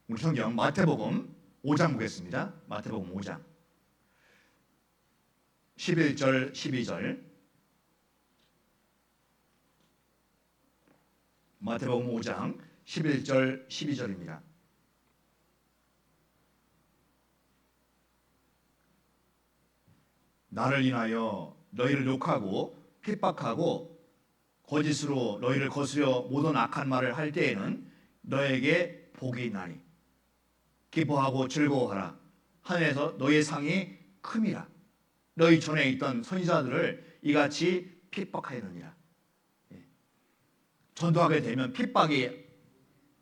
우리 성경 마태복음 5장 보겠습니다. 마태복음 5장 11절 12절 마태복음 5장 11절 12절입니다. 나를 인하여 너희를 욕하고 핍박하고 거짓으로 너희를 거스려 모든 악한 말을 할 때에는 너에게 복이 있나니 기뻐하고 즐거워하라. 하늘에서 너희의 상이 큼이라. 너희 전에 있던 선지자들을 이같이 핍박하였느니라. 전도하게 되면 핍박이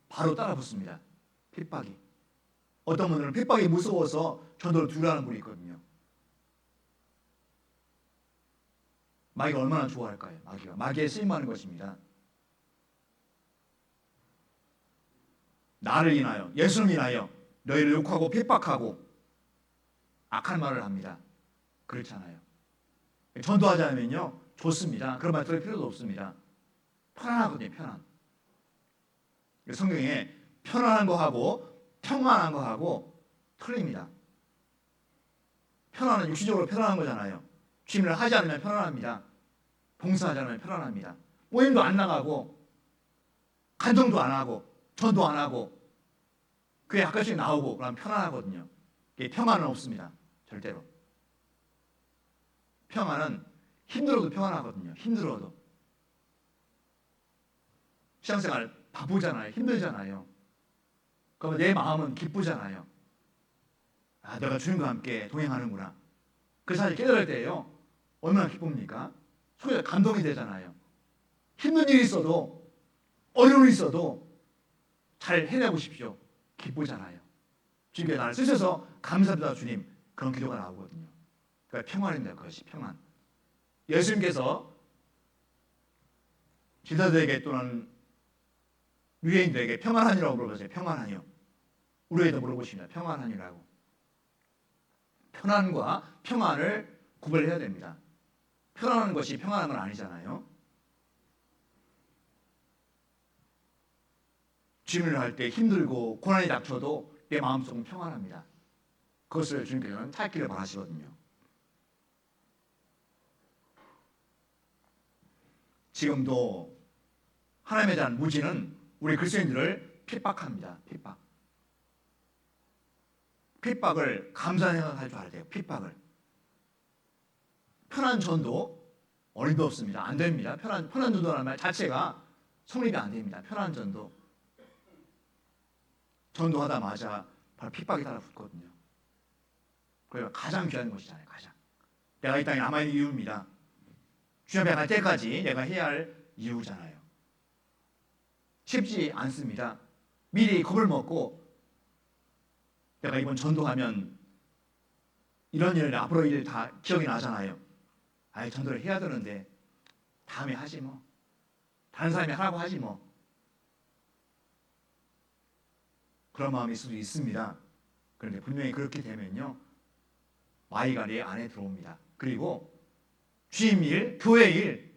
바로 따라붙습니다. 핍박이. 어떤 분들은 핍박이 무서워서 전도를 두려워하는 분이 있거든요. 마귀가 얼마나 좋아할까요? 마귀에 쓰임하는 것입니다. 나를 인하여, 예수를 인하여 너희를 욕하고 핍박하고 악한 말을 합니다. 그렇잖아요. 전도하자면요 좋습니다. 그런 말 들을 필요도 없습니다. 편안하거든요. 편안. 성경에 편안한 거하고 평안한 거하고 틀립니다. 편안은 육신적으로 편안한 거잖아요. 취미를 하지 않으면 편안합니다. 봉사하지 않으면 편안합니다. 모임도 안 나가고 간정도 안 하고 전도 안 하고 교회 가끔씩 나오고 그러면 편안하거든요. 평안은 없습니다. 절대로. 평안은 힘들어도 평안하거든요. 힘들어도. 신앙생활 바쁘잖아요. 힘들잖아요. 그러면 내 마음은 기쁘잖아요. 아, 내가 주님과 함께 동행하는구나. 그 사실 깨달을 때예요. 얼마나 기쁩니까? 속에 감동이 되잖아요. 힘든 일이 있어도 어려움이 있어도 잘 해내보십시오. 기쁘잖아요. 주님께 나를 쓰셔서 감사합니다 주님. 그런 기도가 나오거든요. 그러니까 평안입니다. 그것이 평안. 예수님께서 제자들에게 또는 유대인들에게 평안하니라고 물어보세요. 평안하니요. 우리에도 물어보십니다. 평안하니라고. 편안과 평안을 구별해야 됩니다. 편안한 것이 평안한 건 아니잖아요. 주님을 할 때 힘들고 고난이 닥쳐도 내 마음속은 평안합니다. 그것을 주님께서는 찾기를 바라시거든요. 지금도 하나님에 대한 무지는 우리 그리스도인들을 핍박합니다. 핍박을 감사할 줄 알아야 돼요. 핍박을. 편한 전도 어림도 없습니다. 안 됩니다. 편한 전도라는 말 자체가 성립이 안 됩니다. 편한 전도. 전도하다마자 바로 핍박이 따라붙거든요. 그러니까 가장 귀한 것이잖아요. 가장. 내가 이 땅에 남아있는 이유입니다. 주님 앞에 갈 때까지 내가 해야 할 이유잖아요. 쉽지 않습니다. 미리 겁을 먹고 내가 이번 전도하면 이런 일, 앞으로 일 다 기억이 나잖아요. 아이 전도를 해야 되는데 다음에 하지 뭐. 다른 사람이 하라고 하지 뭐. 그런 마음일 수도 있습니다. 그런데 분명히 그렇게 되면요, 마귀가 내 안에 들어옵니다. 그리고 주임 일, 교회 일,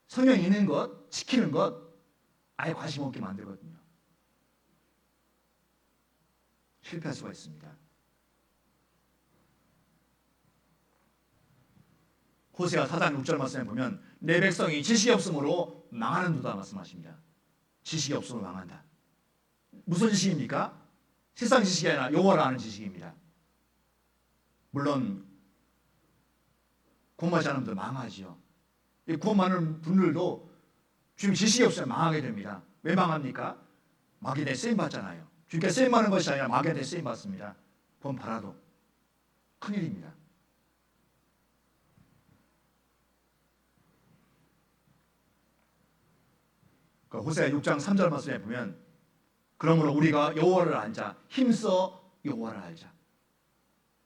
성경 읽는 것, 지키는 것 아예 관심 없게 만들거든요. 실패할 수가 있습니다. 호세아 4장 6절 말씀에 보면 내 백성이 지식이 없으므로 망하는도다 말씀하십니다. 지식이 없으므로 망한다. 무슨 지식입니까? 세상 지식이 아니라 여호와를 아는 지식입니다. 물론 구원하지 않은 분들 망하지요. 이 구원받는 분들도 주님 지식이 없으면 망하게 됩니다. 왜 망합니까? 마귀한테 쓰임 받잖아요. 주님께 쓰임 받는 것이 아니라 마귀한테 쓰임 받습니다. 구원 받아도 큰일입니다. 호세아 6장 3절 말씀에 보면 그러므로 우리가 여호와를 알자, 힘써 여호와를 알자.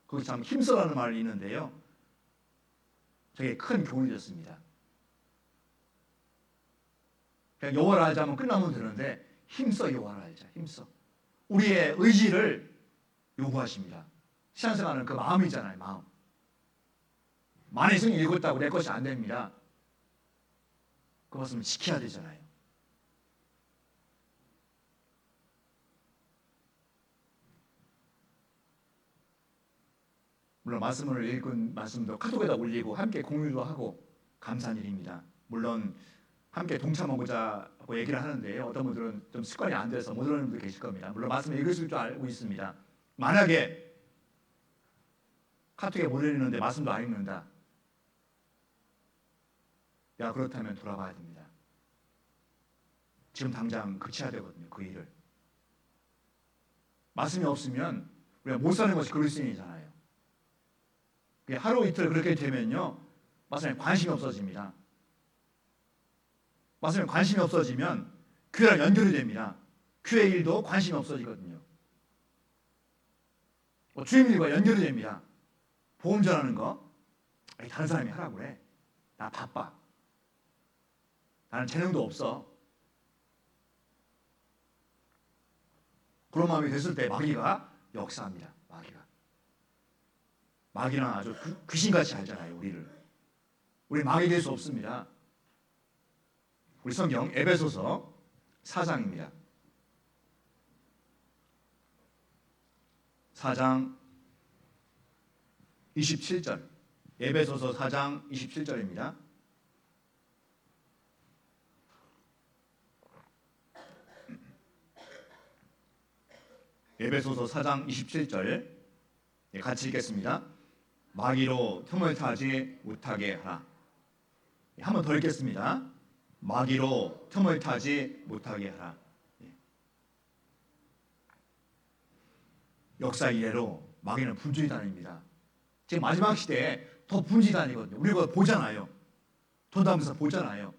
거기 참 힘써라는 말이 있는데요, 저게 큰 교훈이 됐습니다. 그냥 여호와를 알자면 끝나면 되는데 힘써 여호와를 알자. 힘써. 우리의 의지를 요구하십니다. 신앙생활은 그 마음이잖아요. 마음. 만의 성이 읽었다고 내 것이 안 됩니다. 그 말씀을 지켜야 되잖아요. 물론 말씀을 읽은 말씀도 카톡에다 올리고 함께 공유도 하고 감사한 일입니다. 물론 함께 동참하고자 하고 얘기를 하는데요, 어떤 분들은 좀 습관이 안 돼서 못 들은 분도 계실 겁니다. 물론 말씀을 읽으실 줄 알고 있습니다. 만약에 카톡에 못 읽는데 말씀도 안 읽는다, 야, 그렇다면 돌아봐야 됩니다. 지금 당장 그쳐야 되거든요, 그 일을. 말씀이 없으면 우리가 못 사는 것이 그리스도인이잖아요. 하루 이틀 그렇게 되면요, 말씀에 관심이 없어집니다. 말씀에 관심이 없어지면 교회랑 연결이 됩니다. 교회 일도 관심이 없어지거든요. 주임 일과 연결이 됩니다. 복음 전하는 거, 다른 사람이 하라고 그래. 나 바빠. 나는 재능도 없어. 그런 마음이 됐을 때 마귀가 역사합니다. 마귀는 아주 귀신같이 알잖아요, 우리를. 우리 마귀 될 수 없습니다. 우리 성경 에베소서 4장입니다. 4장 27절. 에베소서 4장 27절입니다. 에베소서 4장 27절 같이 읽겠습니다. 마귀로 틈을 타지 못하게 하라. 한 번 더 읽겠습니다. 마귀로 틈을 타지 못하게 하라. 역사 이래로 마귀는 분주히 다닙니다. 지금 마지막 시대에 더 분주히 다니거든요. 우리가 보잖아요. 돈다면서 보잖아요.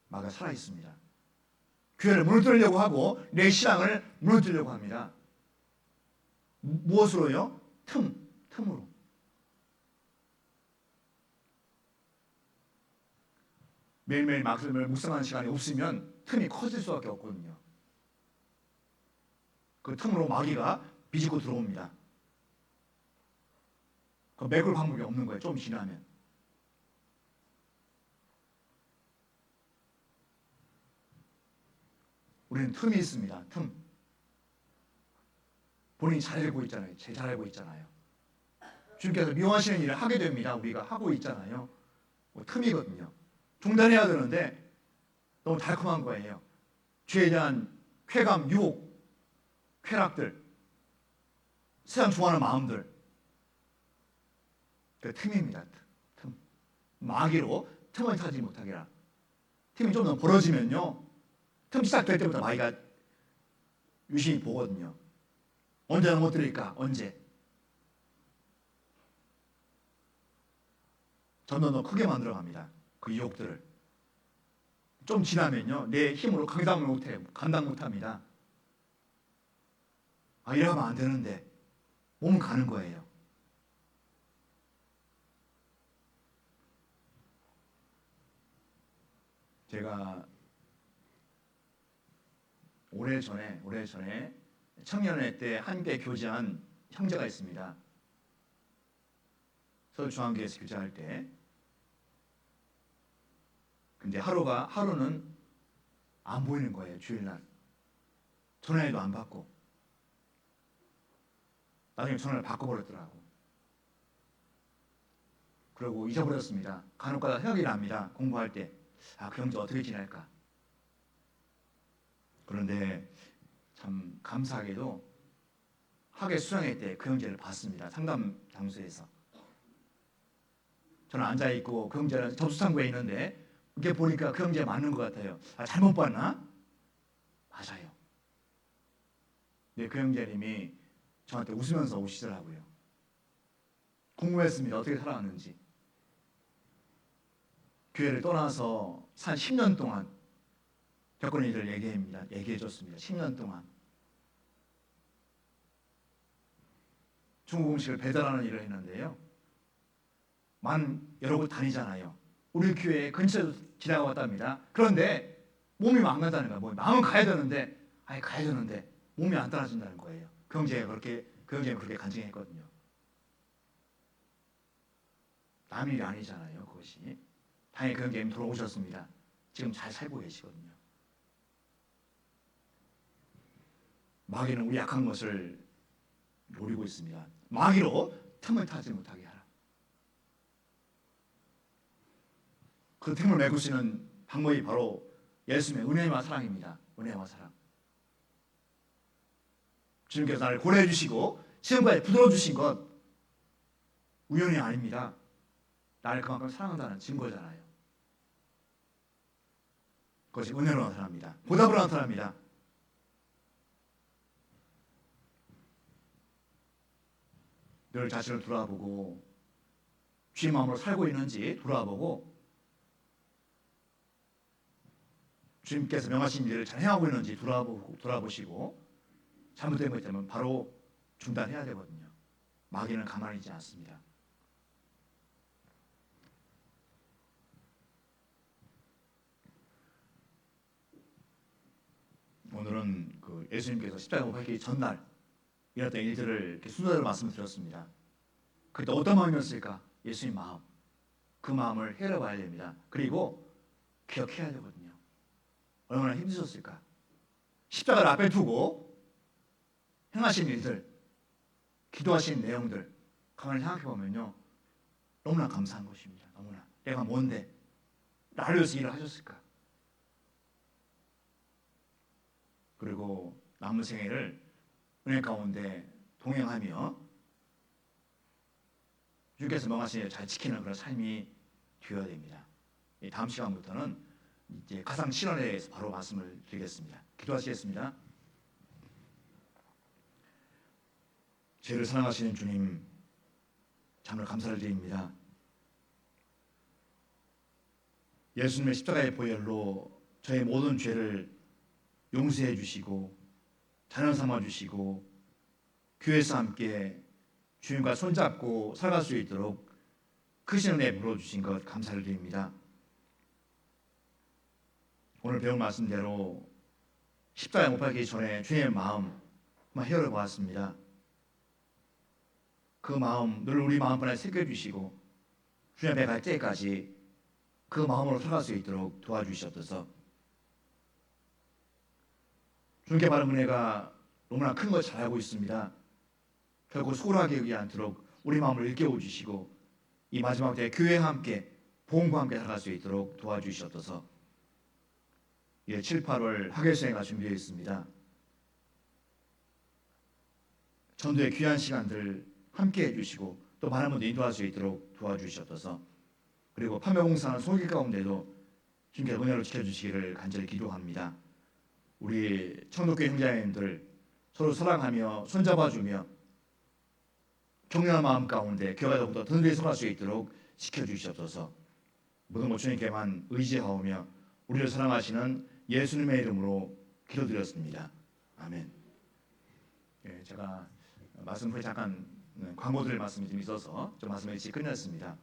마귀가 살아있습니다. 교회를 무너뜨리려고 하고 내 신앙을 무너뜨리려고 합니다. 무엇으로요? 틈으로. 매일매일 말씀을 묵상하는 시간이 없으면 틈이 커질 수밖에 없거든요. 그 틈으로 마귀가 비집고 들어옵니다. 그 메꿀 방법이 없는 거예요. 좀 지나면. 우리는 틈이 있습니다. 틈. 본인이 잘 알고 있잖아요. 잘 알고 있잖아요. 주님께서 미워하시는 일을 하게 됩니다. 우리가 하고 있잖아요. 틈이거든요. 중단해야 되는데 너무 달콤한 거예요. 죄에 대한 쾌감, 유혹, 쾌락들, 세상 좋아하는 마음들. 그 틈입니다. 틈. 마귀로 틈을 타지 못하게 하라. 틈이 좀 더 벌어지면요, 틈 시작될 때부터 마귀가 유심히 보거든요. 언제 넘어뜨릴까? 언제? 점점 더 크게 만들어갑니다. 그 유혹들을. 좀 지나면요, 내 힘으로 감당 못합니다. 이러면 안 되는데. 몸은 가는 거예요. 제가 오래전에 청년회 때 함께 교제한 형제가 있습니다. 서울 중앙교회에서 교제할 때. 근데 하루는 안 보이는 거예요. 주일날 전화해도 안 받고. 나중에 전화를 바꿔버렸더라고. 그리고 잊어버렸습니다. 간혹가다 생각이 납니다. 공부할 때. 그 형제 어떻게 지낼까. 그런데 참 감사하게도 학예 수양회 때 그 형제를 봤습니다. 상담 장소에서. 저는 앉아있고 그 형제는 접수창구에 있는데 이렇게 보니까 그 형제 맞는 것 같아요. 잘못 봤나? 맞아요. 근데 그 형제님이 저한테 웃으면서 오시더라고요. 궁금했습니다. 어떻게 살아왔는지. 교회를 떠나서 산 10년 동안 겪은 일을 얘기해 줬습니다. 10년 동안. 중국 음식을 배달하는 일을 했는데요. 여러 곳 다니잖아요. 우리 교회 근처에도 지나가 왔답니다. 그런데 몸이 안 간다는 거예요. 마음은 가야 되는데 몸이 안 따라준다는 거예요. 그 형제가 그렇게 간증했거든요. 남 일이 아니잖아요. 그것이. 다행히 그 형제님 돌아오셨습니다. 지금 잘 살고 계시거든요. 마귀는 우리 약한 것을 노리고 있습니다. 마귀로 틈을 타지 못하게 하라. 그 틈을 메꿀 수 있는 방법이 바로 예수님의 은혜와 사랑입니다. 은혜와 사랑. 주님께서 나를 고려해 주시고 지금까지 붙들어 주신 것 우연이 아닙니다. 나를 그만큼 사랑한다는 증거잖아요. 그것이 은혜로 나타납니다. 보답으로 나타납니다. 늘 자신을 돌아보고 주의 마음으로 살고 있는지 돌아보고 주님께서 명하신 일을 잘 행하고 있는지 돌아보시고 잘못된 것 있다면 바로 중단해야 되거든요. 마귀는 가만히 있지 않습니다. 오늘은 예수님께서 십자가 못 박히기 전날 일어났던 일들을 이렇게 순서대로 말씀드렸습니다. 그때 어떤 마음이었을까? 예수님 마음. 그 마음을 헤아려봐야 됩니다. 그리고 기억해야 되거든요. 얼마나 힘드셨을까? 십자가를 앞에 두고 행하신 일들, 기도하신 내용들 가만히 생각해보면요. 너무나 감사한 것입니다. 너무나. 내가 뭔데 나를 위해서 일을 하셨을까? 그리고 남은 생애를 은혜 가운데 동행하며 주께서 명하신 일을 잘 지키는 그런 삶이 되어야 됩니다. 다음 시간부터는 이제 가상 실현에 대해서 바로 말씀을 드리겠습니다. 기도하시겠습니다. 죄를 사랑하시는 주님, 참으로 감사를 드립니다. 예수님의 십자가의 보혈로 저의 모든 죄를 용서해 주시고 자녀 삼아 주시고 교회에서 함께 주님과 손잡고 살아갈 수 있도록 크신 은혜 불어주신 것 감사를 드립니다. 오늘 배운 말씀대로 십자가에 못 박히기 전에 주님의 마음 한번 헤아려 보았습니다. 그 마음 늘 우리 마음판에 새겨주시고 주님 앞에 갈 때까지 그 마음으로 살아갈 수 있도록 도와주시옵소서. 주님께 바른 은혜가 너무나 큰 걸 잘 알고 있습니다. 결국 소홀하게 여기지 않도록 우리 마음을 일깨워 주시고 이 마지막 때 교회와 함께 복음과 함께 살아갈 수 있도록 도와주시옵소서. 7, 8월 학예수행가 준비되어 있습니다. 전도의 귀한 시간들 함께 해주시고 또 많은 분들 인도할 수 있도록 도와주시옵소서. 그리고 판매봉사하는 소길 가운데도 주님께서 은혜로 지켜주시기를 간절히 기도합니다. 우리 청독교회 형제자매님들 서로 사랑하며 손잡아주며 격려한 마음 가운데 교회가 더욱더 든든히 서갈 수 있도록 지켜주시옵소서. 모든 것 주님께만 의지하오며 우리를 사랑하시는 예수님의 이름으로 기도드렸습니다. 아멘. 제가 말씀 후에 잠깐 광고 드릴 말씀이 좀 있어서 좀 말씀을 일찍 끝냈습니다.